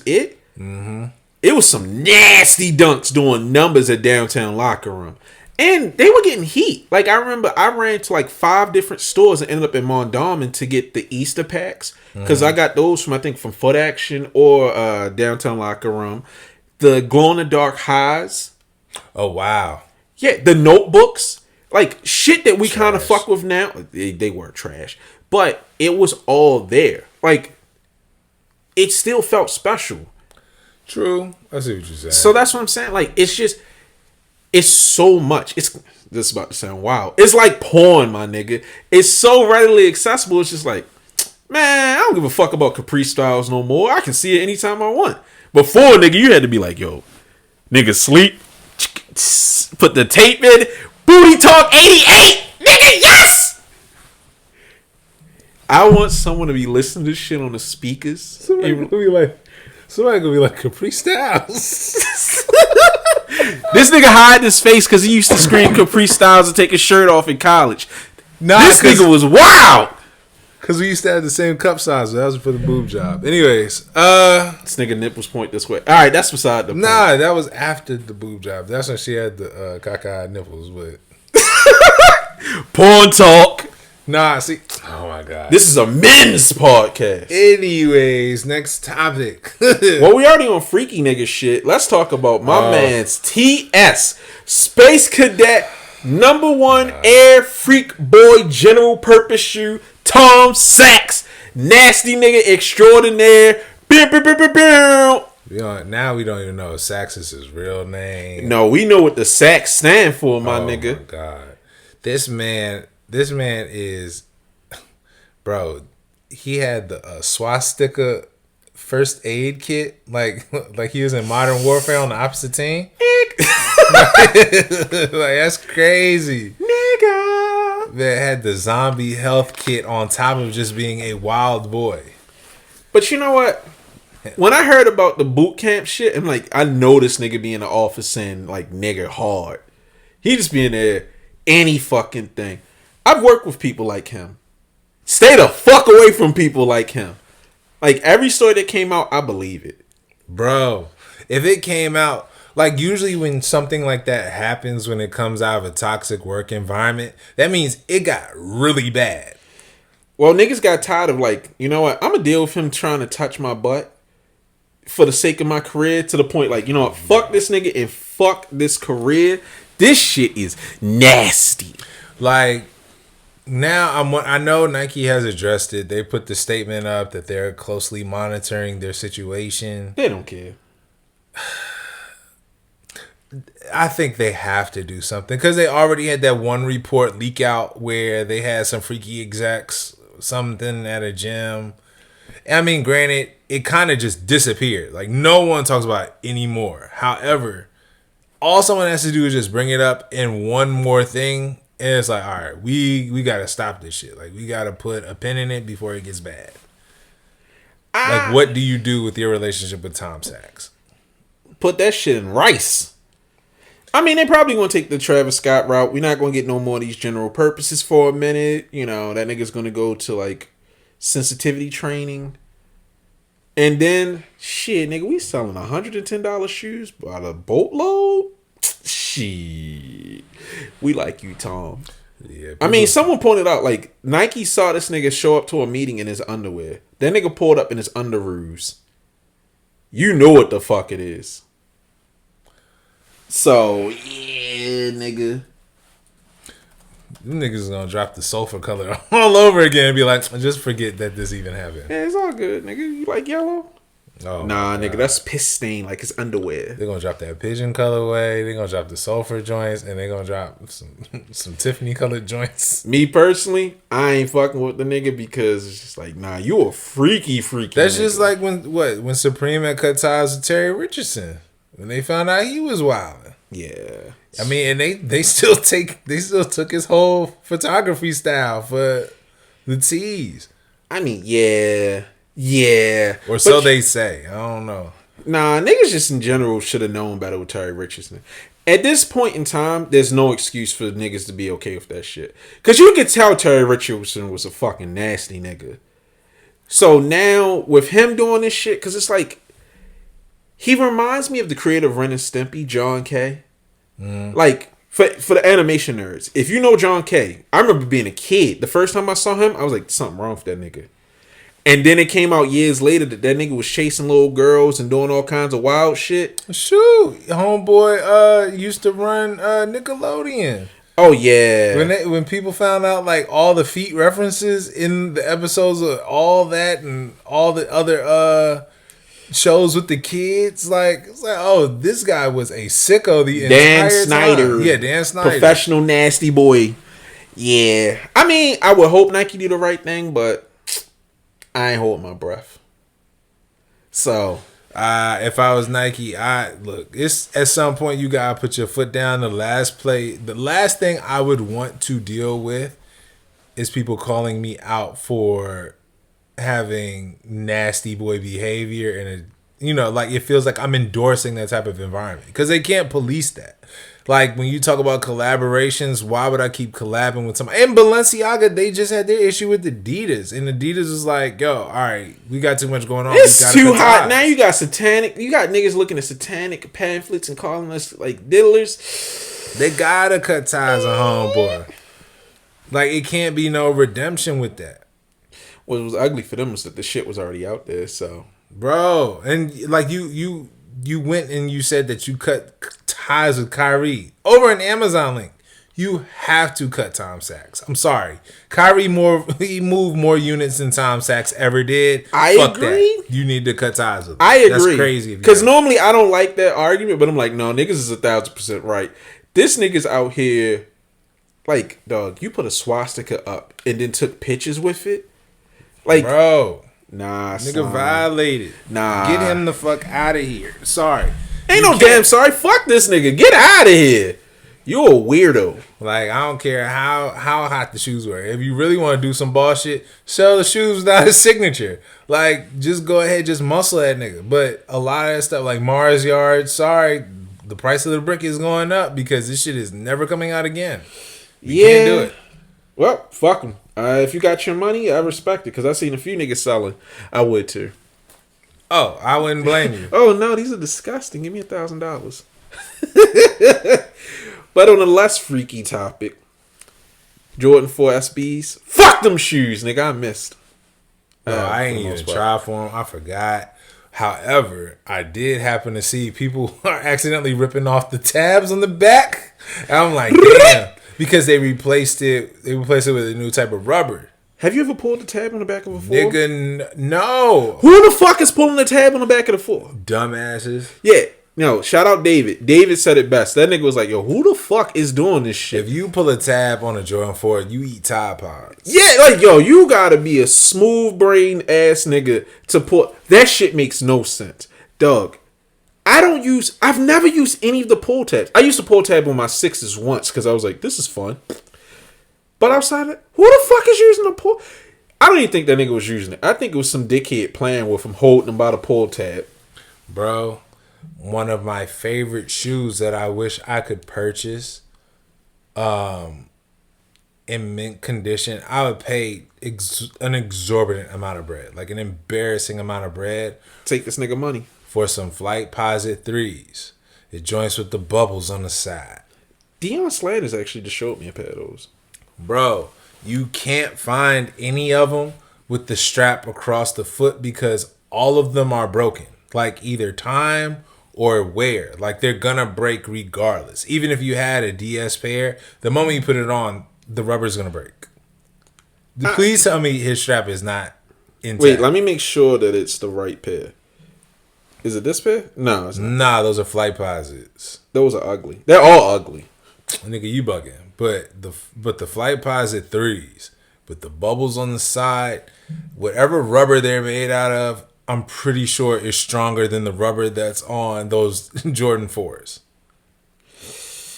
it, it was some nasty dunks doing numbers at downtown locker room. And they were getting heat. Like, I remember I ran to like 5 different stores and ended up in Mondawmin to get the Easter packs. Because I got those from Foot Action or downtown locker room. The glow-in-the-dark highs. Oh, wow. Yeah, the notebooks. Like, shit that we kind of fuck with now. They were trash. But it was all there. Like, it still felt special. True. I see what you're saying. So that's what I'm saying. Like, it's so much. This is about to sound wild. It's like porn, my nigga. It's so readily accessible. It's just like, man, I don't give a fuck about Capri Styles no more. I can see it anytime I want. Before, nigga, you had to be like, yo, nigga, sleep. Put the tape in. Booty Talk 88. Nigga, yes! I want someone to be listening to this shit on the speakers. Somebody gonna be like Capri Styles. This nigga hide his face because he used to scream Capri Styles and take his shirt off in college. This nigga was wild. Because we used to have the same cup size. That was for the boob job. Anyways, this nigga nipples point this way. All right, that's beside the point. Nah, that was after the boob job. That's when she had the cockeyed nipples. But porn talk. Nah, see. Oh my god. This is a men's podcast. Anyways, next topic. Well, we already on freaky nigga shit. Let's talk about my man's TS Space Cadet #1 Air Freak Boy General Purpose Shoe. Tom Sachs, nasty nigga extraordinaire. Now we don't even know if Sachs is his real name. No, we know what the Sachs stand for, my nigga. Oh my god, this man is, bro. He had the swastika first aid kit, like he was in Modern Warfare on the opposite team. Like that's crazy, Nigga. that had the zombie health kit on top of just being a wild boy. But you know what? When I heard about the boot camp shit, I'm like, I know this nigga be in the office saying like nigga hard. He just be in there any fucking thing. I've worked with people like him. Stay the fuck away from people like him. Like every story that came out, I believe it. Bro, if it came out, like usually when something like that happens, when it comes out of a toxic work environment, that means it got really bad. Well, niggas got tired of like, you know what? I'm gonna deal with him trying to touch my butt for the sake of my career, to the point like, you know what? Fuck this nigga and fuck this career. This shit is nasty. Like now, I know Nike has addressed it. They put the statement up that they're closely monitoring their situation. They don't care. I think they have to do something because they already had that one report leak out where they had some freaky execs, something at a gym. I mean, granted, it kind of just disappeared. Like no one talks about it anymore. However, all someone has to do is just bring it up in one more thing, and it's like, all right, we got to stop this shit. Like we got to put a pin in it before it gets bad. Like, what do you do with your relationship with Tom Sachs? Put that shit in rice. I mean, they probably gonna take the Travis Scott route. We're not gonna get no more of these general purposes for a minute. You know, that nigga's gonna go to like sensitivity training. And then shit, nigga, we selling $110 shoes by the boatload. Shit. We like you, Tom. Yeah, I mean, someone pointed out like Nike saw this nigga show up to a meeting in his underwear. That nigga pulled up in his underoos. You know what the fuck it is. So, yeah, nigga. Them niggas gonna drop the sulfur color all over again and be like, just forget that this even happened. Yeah, it's all good, nigga. You like yellow? Oh, nah, nigga, that's piss stain like his underwear. They're gonna drop that pigeon colorway, they're gonna drop the sulfur joints, and they're gonna drop some Tiffany colored joints. Me personally, I ain't fucking with the nigga because it's just like, nah, you a freaky That's nigga. just like when Supreme had cut ties with Terry Richardson. When they found out he was wild. Yeah. I mean, and they still took his whole photography style for the tees. I mean, yeah. Or so they say. I don't know. Nah, niggas just in general should have known better with Terry Richardson. At this point in time, there's no excuse for niggas to be okay with that shit. Because you could tell Terry Richardson was a fucking nasty nigga. So now, with him doing this shit, because it's like, he reminds me of the creator of Ren and Stimpy, John K. Like, for the animation nerds, if you know John K., I remember being a kid. The first time I saw him, I was like, something wrong with that nigga. And then it came out years later that nigga was chasing little girls and doing all kinds of wild shit. Shoot, homeboy used to run Nickelodeon. Oh, yeah. When people found out, like, all the feet references in the episodes of all that and all the other shows with the kids, like, it's like, oh, this guy was a sicko the Dan entire Snyder. time. Yeah, Dan Snyder. Professional nasty boy. Yeah. I mean, I would hope Nike do the right thing, but I ain't holding my breath. So, if I was Nike, it's at some point you gotta put your foot down. The last thing I would want to deal with is people calling me out for having nasty boy behavior, and it feels like I'm endorsing that type of environment because they can't police that. Like when you talk about collaborations, why would I keep collabing with somebody? And Balenciaga, they just had their issue with Adidas, and Adidas is like, yo, all right, we got too much going on. It's too hot. Now you got niggas looking at satanic pamphlets and calling us like diddlers. They gotta cut ties on homeboy. Like, it can't be no redemption with that. What was ugly for them was that the shit was already out there. So, bro, and like you went and you said that you cut ties with Kyrie over an Amazon link. You have to cut Tom Sachs. I'm sorry. Kyrie he moved more units than Tom Sachs ever did. I agree. That. You need to cut ties with him. I agree. That's crazy. Because normally I don't like that argument, but I'm like, no, niggas is 1,000% right. This nigga's out here, like, dog, you put a swastika up and then took pictures with it. Like, bro. Nah, nigga son. Violated. Nah. Get him the fuck out of here. Sorry. Ain't no damn sorry. Fuck this nigga. Get out of here. You a weirdo. Like, I don't care how hot the shoes were. If you really want to do some bullshit, sell the shoes without his signature. Like, just go ahead, just muscle that nigga. But a lot of that stuff, like Mars Yard, sorry, the price of the brick is going up because this shit is never coming out again. You can't do it. Well, fuck them. If you got your money, I respect it because I seen a few niggas selling. I would too. Oh, I wouldn't blame you. Oh no, these are disgusting. Give me $1,000. But on a less freaky topic, Jordan 4 SBs. Fuck them shoes, nigga. I missed. No, I ain't even try for them. I forgot. However, I did happen to see people are accidentally ripping off the tabs on the back. And I'm like, damn, because they replaced it. They replaced it with a new type of rubber. Have you ever pulled the tab on the back of a 4? Nigga, no. Who the fuck is pulling the tab on the back of the 4? Dumbasses. Yeah. No, shout out David. David said it best. That nigga was like, yo, who the fuck is doing this shit? If you pull a tab on a Jordan 4, you eat Tide Pods. Yeah, like, yo, you gotta be a smooth brain ass nigga to pull. That shit makes no sense. Doug, I've never used any of the pull tabs. I used to pull tab on my 6s once because I was like, this is fun. But outside of it, who the fuck is using a pull? I don't even think that nigga was using it. I think it was some dickhead playing with him, holding him by the pull tab. Bro, one of my favorite shoes that I wish I could purchase in mint condition, I would pay an exorbitant amount of bread, like an embarrassing amount of bread. Take this nigga money. For some Flight Posit 3s. It joints with the bubbles on the side. Deion Slanders actually just showed me a pair of those. Bro, you can't find any of them with the strap across the foot because all of them are broken. Like either time or wear. Like they're gonna break regardless. Even if you had a DS pair, the moment you put it on, the rubber's gonna break. Please tell me his strap is not intact. Wait, let me make sure that it's the right pair. Is it this pair? No, it's not. Nah, those are Flight Posits. Those are ugly. They're all ugly. Nigga, you bugging. But the Flight Posit 3s, with the bubbles on the side, whatever rubber they're made out of, I'm pretty sure is stronger than the rubber that's on those Jordan 4s.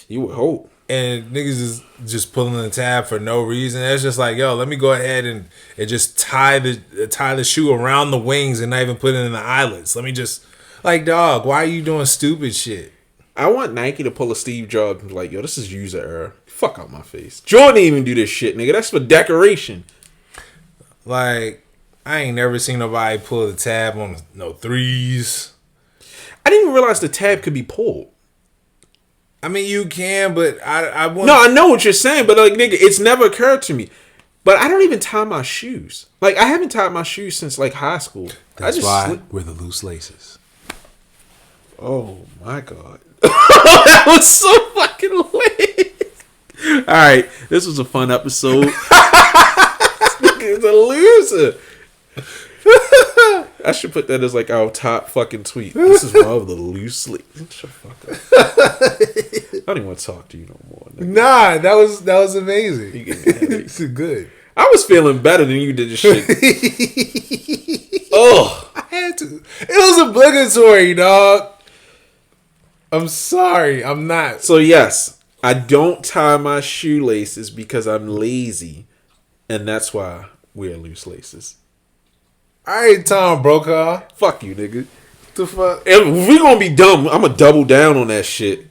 You would hope. And niggas is just pulling the tab for no reason. It's just like, yo, let me go ahead and just tie the shoe around the wings and not even put it in the eyelets. Let me just, like, dog, why are you doing stupid shit? I want Nike to pull a Steve Jobs and be like, yo, this is user error. Fuck out my face. Jordan didn't even do this shit, nigga. That's for decoration. Like, I ain't never seen nobody pull the tab on no 3s. I didn't even realize the tab could be pulled. I mean, you can, but I want. No, I know what you're saying, but like, nigga, it's never occurred to me. But I don't even tie my shoes. Like, I haven't tied my shoes since like high school. That's why we're the loose laces. Oh my god, that was so fucking lit. All right, this was a fun episode. This nigga's a loser. I should put that as like our top fucking tweet. This is one of the loose laces. Shut the fuck up. I don't even want to talk to you no more. Nigga. Nah, that was amazing. You getting me headaches. It's good. I was feeling better than you did this shit. Oh, I had to. It was obligatory, dog. I'm sorry. I'm not. So yes, I don't tie my shoelaces because I'm lazy, and that's why wear loose laces. All right, Tom Brokaw. Fuck you, nigga. The fuck? If we gonna be dumb, I'm gonna double down on that shit.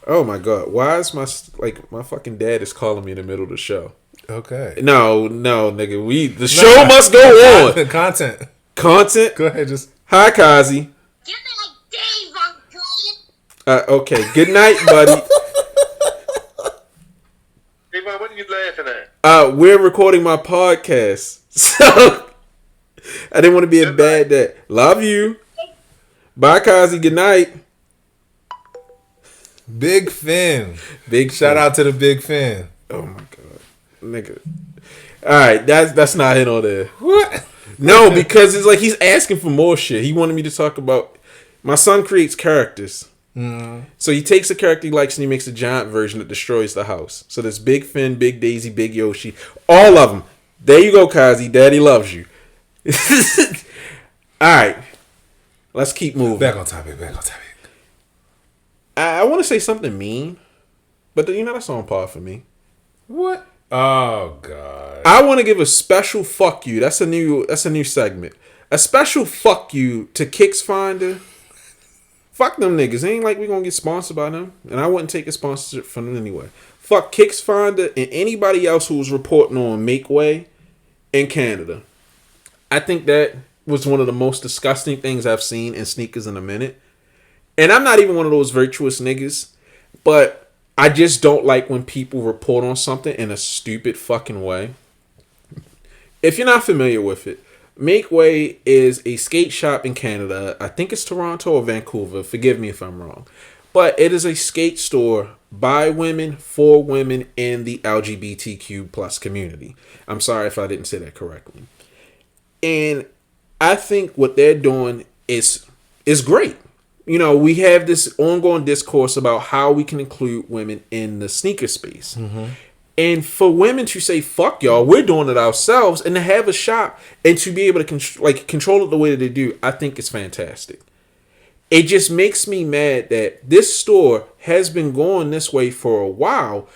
Oh my god, why is my fucking dad is calling me in the middle of the show? Okay. No, nigga. The show must go on. The content. Content. Go ahead, just. Hi, Kazi. Give me like Dave, Uncle. Okay. Good night, buddy. Hey man, what are you laughing at? We're recording my podcast, so I didn't want to be a bad dad. Love you. Bye, Kazi. Good night. Big Finn. Big Shout Finn. out to the Big Finn. Oh my god, nigga. All right, that's not it on there. What? No, because it's like he's asking for more shit. He wanted me to talk about my son creates characters. So he takes a character he likes and he makes a giant version that destroys the house. So there's Big Finn, Big Daisy, Big Yoshi, all of them. There you go, Kazi. Daddy loves you. All right, let's keep moving. Back on topic. I want to say something mean, but that's on par for me. What? Oh god. I want to give a special fuck you. That's a new segment. A special fuck you to Kicks Finder. Fuck them niggas. It ain't like we gonna get sponsored by them, and I wouldn't take a sponsorship from them anyway. Fuck Kicks Finder and anybody else who was reporting on Make Way in Canada. I think that was one of the most disgusting things I've seen in sneakers in a minute. And I'm not even one of those virtuous niggas, but I just don't like when people report on something in a stupid fucking way. If you're not familiar with it, Make Way is a skate shop in Canada. I think it's Toronto or Vancouver. Forgive me if I'm wrong. But it is a skate store by women, for women in the LGBTQ plus community. I'm sorry if I didn't say that correctly. And I think what they're doing is great. We have this ongoing discourse about how we can include women in the sneaker space. Mm-hmm. And for women to say, fuck y'all, we're doing it ourselves, and to have a shop and to be able to control it the way that they do, I think it's fantastic. It just makes me mad that this store has been going this way for a while,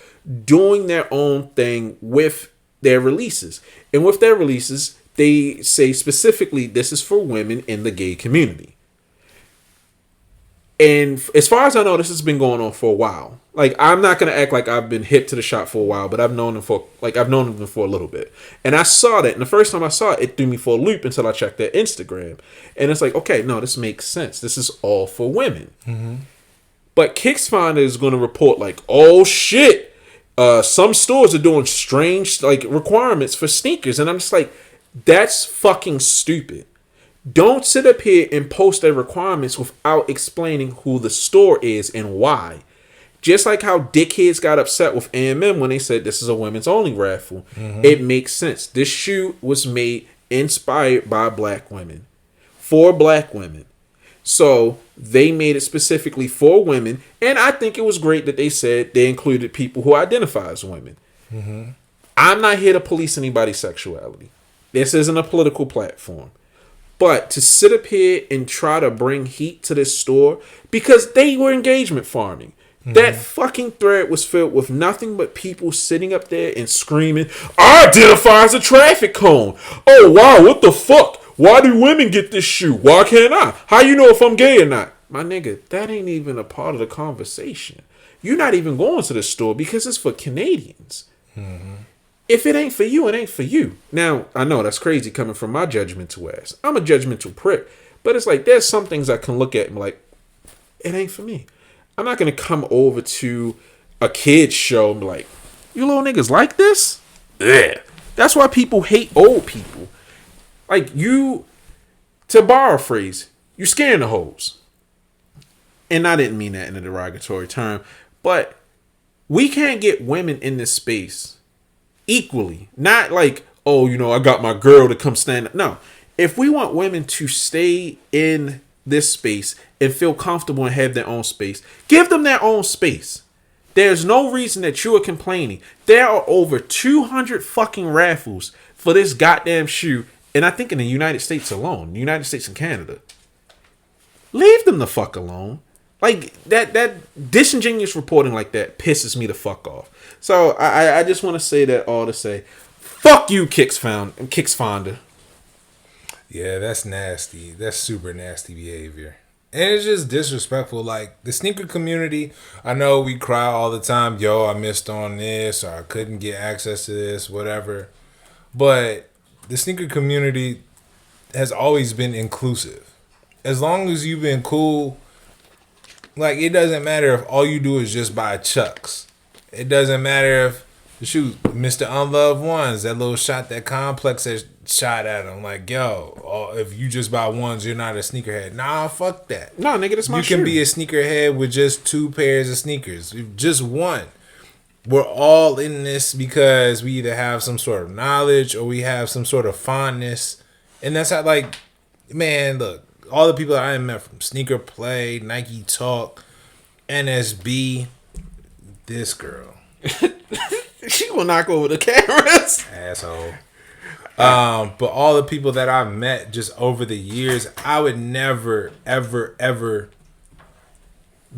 doing their own thing with their releases. And with their releases, they say specifically this is for women in the gay community. And as far as I know, this has been going on for a while. Like, I'm not gonna act like I've been hip to the shop for a while, but I've known them for a little bit. And I saw that, and the first time I saw it, it threw me for a loop until I checked their Instagram. And it's like, okay, no, this makes sense. This is all for women. Mm-hmm. But Kicks Finder is gonna report like, oh shit, some stores are doing strange requirements for sneakers, and I'm just like, that's fucking stupid. Don't sit up here and post their requirements without explaining who the store is and why. Just like how dickheads got upset with AMM when they said this is a women's only raffle. Mm-hmm. It makes sense. This shoe was made inspired by black women. For black women. So they made it specifically for women. And I think it was great that they said they included people who identify as women. Mm-hmm. I'm not here to police anybody's sexuality. This isn't a political platform. But to sit up here and try to bring heat to this store because they were engagement farming. Mm-hmm. That fucking thread was filled with nothing but people sitting up there and screaming, I identify as a traffic cone. Oh, wow, what the fuck? Why do women get this shoe? Why can't I? How you know if I'm gay or not? My nigga, that ain't even a part of the conversation. You're not even going to the store because it's for Canadians. Mm-hmm. If it ain't for you, it ain't for you. Now, I know that's crazy coming from my judgmental ass. I'm a judgmental prick. But it's like, there's some things I can look at and be like, it ain't for me. I'm not going to come over to a kid's show and be like, you little niggas like this? Yeah. That's why people hate old people. Like, to borrow a phrase, you scaring the hoes. And I didn't mean that in a derogatory term. But we can't get women in this space equally. Not like, oh, I got my girl to come stand up. No. If we want women to stay in this space and feel comfortable and have their own space, give them their own space. There's no reason that you are complaining. There are over 200 fucking raffles for this goddamn shoe, and I think in the United States alone, the United States and Canada. Leave them the fuck alone. Like, that disingenuous reporting like that pisses me the fuck off. So I just want to say that all to say, fuck you, Kicks Finder. Yeah, that's nasty. That's super nasty behavior. And it's just disrespectful. Like, the sneaker community, I know we cry all the time, yo, I missed on this, or I couldn't get access to this, whatever. But the sneaker community has always been inclusive. As long as you've been cool, like, it doesn't matter if all you do is just buy Chucks. It doesn't matter if, shoot, Mr. Unloved Ones, that little shot that Complex shot at them like, yo, if you just buy ones, you're not a sneakerhead. Nah, fuck that. Nah, nigga, that's my You can be a sneakerhead with just 2 pairs of sneakers. Just one. We're all in this because we either have some sort of knowledge or we have some sort of fondness. And that's how, like, man, look, all the people that I met from Sneaker Play, Nike Talk, NSB, this girl. She will knock over the cameras. Asshole. But all the people that I've met just over the years, I would never, ever, ever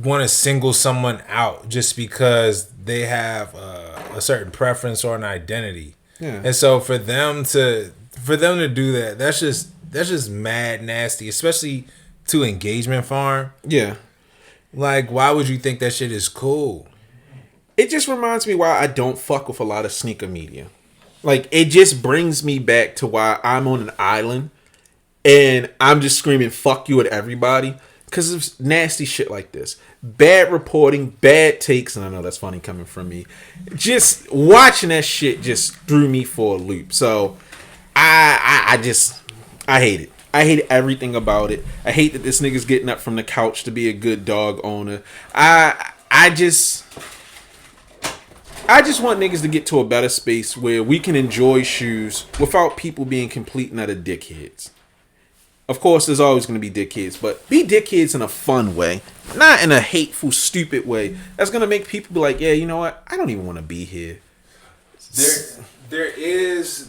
want to single someone out just because they have a certain preference or an identity. Yeah. And so for them to do that, that's just mad nasty, especially to Engagement Farm. Yeah. Like, why would you think that shit is cool? It just reminds me why I don't fuck with a lot of sneaker media. Like, it just brings me back to why I'm on an island and I'm just screaming fuck you at everybody because of nasty shit like this. Bad reporting, bad takes, and I know that's funny coming from me. Just watching that shit just threw me for a loop. So I hate it. I hate everything about it. I hate that this nigga's getting up from the couch to be a good dog owner. I just want niggas to get to a better space where we can enjoy shoes without people being complete and utter dickheads. Of course, there's always going to be dickheads, but be dickheads in a fun way, not in a hateful, stupid way. That's going to make people be like, yeah, you know what? I don't even want to be here. There is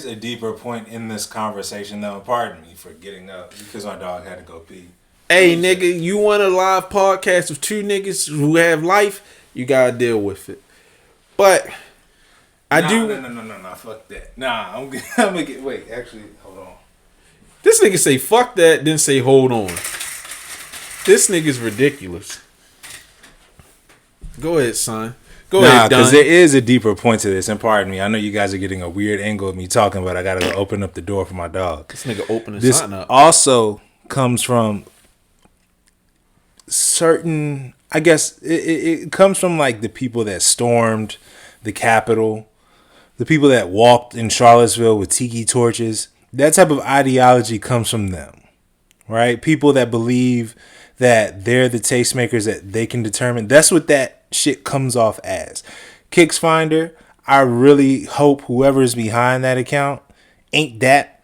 a deeper point in this conversation, though. Pardon me for getting up because my dog had to go pee. Hey, nigga, you want a live podcast with 2 niggas who have life? You got to deal with it. But I do. No, fuck that. Nah, I'm gonna get. Wait, actually, hold on. This nigga say fuck that, then say hold on. This nigga's ridiculous. Go ahead, son. Go ahead, because there is a deeper point to this, and pardon me. I know you guys are getting a weird angle of me talking, but I gotta go open up the door for my dog. This nigga opening this something up. Also comes from certain. I guess it comes from like the people that stormed the Capitol, the people that walked in Charlottesville with tiki torches. That type of ideology comes from them, right? People that believe that they're the tastemakers, that they can determine. That's what that shit comes off as. Kicks Finder, I really hope whoever's behind that account ain't that,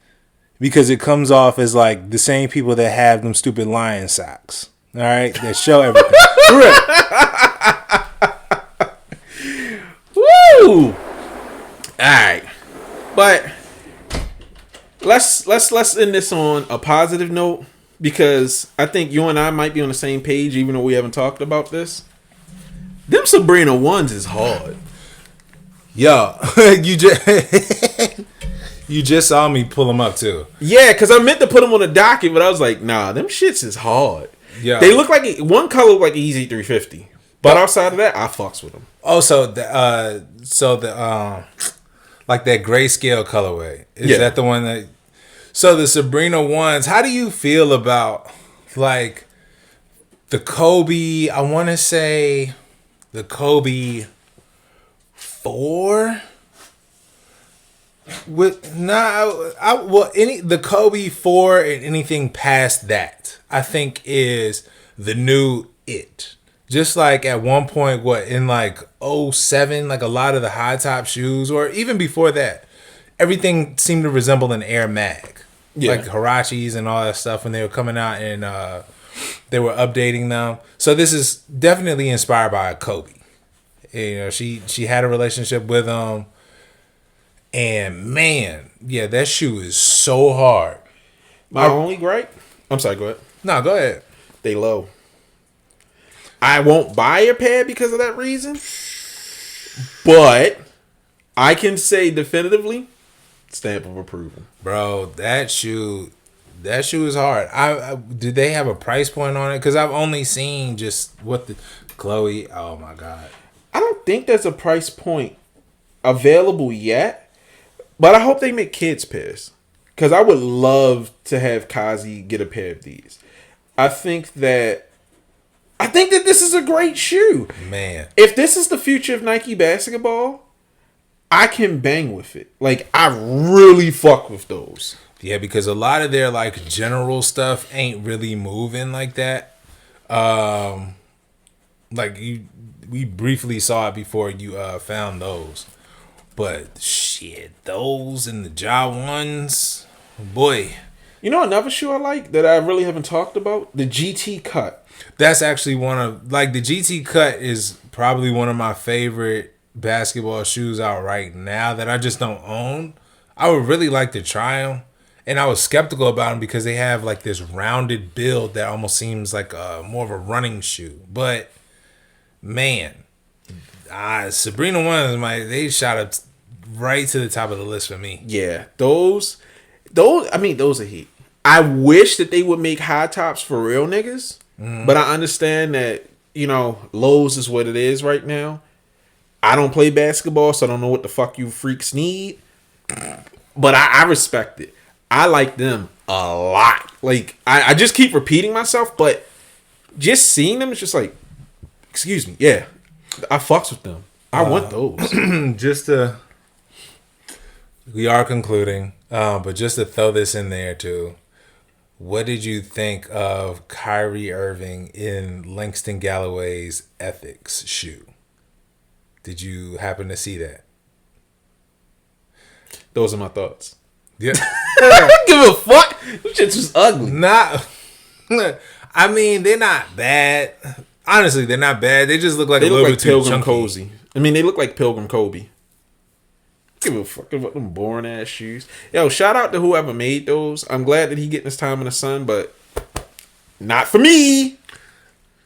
because it comes off as like the same people that have them stupid lion socks. All right, that show everything. Woo! All right, but let's end this on a positive note, because I think you and I might be on the same page, even though we haven't talked about this. Them Sabrina ones is hard. Yo, you just saw me pull them up too. Yeah, because I meant to put them on the docket, but I was like, nah, them shits is hard. Yeah, they look like one color look like Easy 350, but outside of that, I fucks with them. Oh, so the like that grayscale colorway, is that the one that? So the Sabrina ones, how do you feel about like the Kobe? I want to say the Kobe 4. The Kobe 4 and anything past that, I think is the new it. Just like at one point, in like 07, like a lot of the high top shoes, or even before that, everything seemed to resemble an Air Mag. Yeah. Like Hirachis and all that stuff when they were coming out and they were updating them. So this is definitely inspired by Kobe. You know, she had a relationship with him. And man, yeah, that shoe is so hard. My only gripe? I'm sorry, go ahead. No, go ahead. They low. I won't buy a pair because of that reason. But I can say definitively, stamp of approval. Bro, that shoe is hard. Did they have a price point on it? Because I've only seen just what the Chloe. Oh my god. I don't think there's a price point available yet. But I hope they make kids pairs. Because I would love to have Kazi get a pair of these. I think that this is a great shoe. Man. If this is the future of Nike basketball, I can bang with it. Like, I really fuck with those. Yeah, because a lot of their like general stuff ain't really moving like that. Like we briefly saw it before you found those, but shit, those and the Ja ones, boy. You know another shoe I like that I really haven't talked about? The GT Cut. That's actually one of like the GT Cut is probably one of my favorite basketball shoes out right now that I just don't own. I would really like to try them. And I was skeptical about them because they have like this rounded build that almost seems like more of a running shoe. But man, Sabrina ones, they shot up right to the top of the list for me. Yeah, those are heat. I wish that they would make high tops for real niggas, but I understand that Lowe's is what it is right now. I don't play basketball, so I don't know what the fuck you freaks need. But I respect it. I like them a lot. Like, I just keep repeating myself, but just seeing them, it's just like, excuse me, yeah, I fucks with them. I want those. We are concluding, but just to throw this in there too, what did you think of Kyrie Irving in Langston Galloway's Ethics shoe? Did you happen to see that? Those are my thoughts. Yeah. I don't give a fuck. This shit's just ugly. I mean, they're not bad. Honestly, they're not bad. They just look like they a little bit too Pilgrim chunky. Cozy. I mean, they look like Pilgrim Kobe. Give a fuck about them boring ass shoes. Yo, shout out to whoever made those. I'm glad that he getting his time in the sun, but not for me.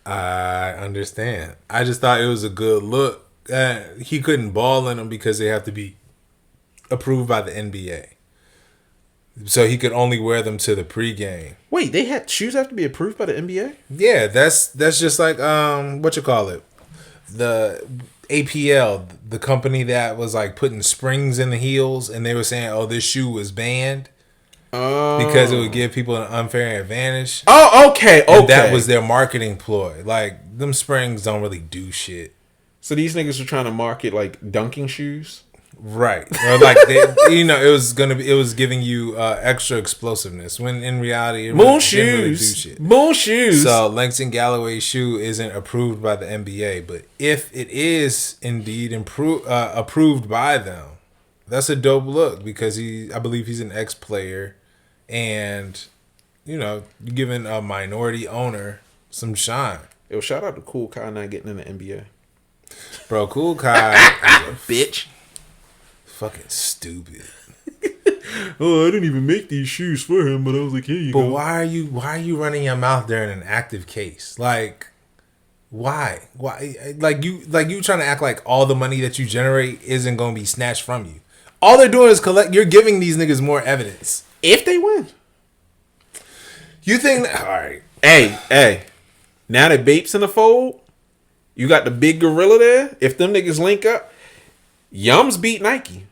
I understand. I just thought it was a good look. He couldn't ball in them because they have to be approved by the NBA. So he could only wear them to the pregame. Wait, shoes have to be approved by the NBA? Yeah, that's just like what you call it, the APL, the company that was like putting springs in the heels, and they were saying, "Oh, this shoe was banned because it would give people an unfair advantage." Oh, okay. And that was their marketing ploy. Like, them springs don't really do shit. So these niggas were trying to market like dunking shoes. Right. Or like it was giving you extra explosiveness when in reality it didn't really do shit. Moon shoes. So Langston Galloway's shoe isn't approved by the NBA, but if it is indeed approved by them, that's a dope look because I believe he's an ex-player, and you're giving a minority owner some shine. Yo, shout out to Cool Kai not getting in the NBA. Bro, Cool Kai is a bitch. Fucking stupid. Oh, I didn't even make these shoes for him, but I was like, here you go. But why are you running your mouth during an active case? Like, why? Like you trying to act like all the money that you generate isn't going to be snatched from you. All they're doing is collect. You're giving these niggas more evidence. If they win. You think that, all right. Hey. Now that Bape's in the fold, you got the big gorilla there. If them niggas link up, Yums beat Nike.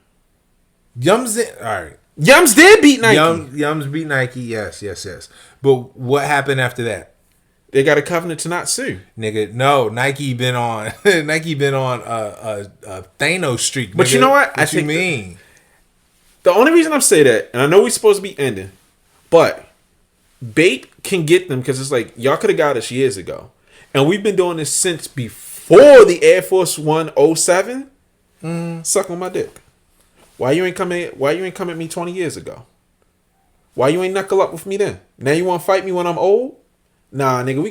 Yums did beat Nike. Yums beat Nike. Yes. But what happened after that? They got a covenant to not sue. Nigga, no. Nike been on a Thanos streak. But nigga. you know what? What you mean? The only reason I'm saying that, and I know we're supposed to be ending, but Bape can get them because it's like y'all could have got us years ago, and we've been doing this since before the Air Force One 07. Suck on my dick. Why you ain't come at me 20 years ago? Why you ain't knuckle up with me then? Now you want to fight me when I'm old? Nah, nigga, we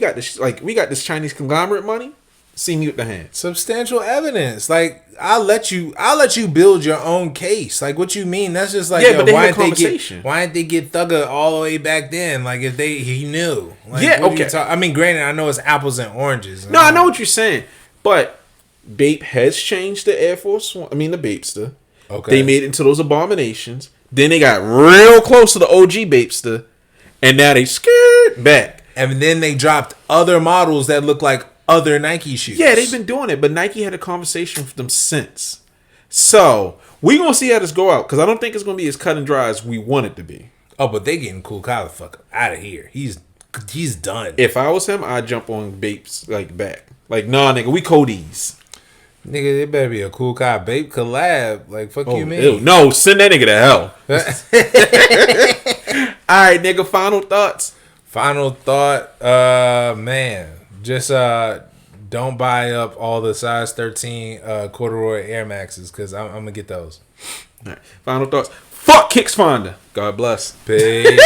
got this Chinese conglomerate money. See me with the hand. Substantial evidence. Like, I'll let you build your own case. Like, what you mean? That's just like, but they had a conversation. Why didn't they get Thugger all the way back then? Like, if he knew. Like, yeah, okay. I mean, granted, I know it's apples and oranges. No, I know what you're saying, but Bape has changed the Air Force One. I mean, the Bapester. Okay. They made it into those abominations. Then they got real close to the OG Bapester, and now they scared back. And then they dropped other models that look like other Nike shoes. Yeah, they've been doing it, but Nike had a conversation with them since. So we gonna see how this go out because I don't think it's gonna be as cut and dry as we want it to be. Oh, but they getting Cool Kyle the fuck out of here. He's done. If I was him, I'd jump on Bape's back. Like, nah, nigga, we Cody's. Nigga, it better be a Cool Cop Bape collab. Like, fuck you, man. Ew. No, send that nigga to hell. All right, nigga. Final thoughts. Final thought, man. Just don't buy up all the size 13 corduroy Air Maxes because I'm gonna get those. All right. Final thoughts. Fuck Kicks Fonda. God bless. Peace.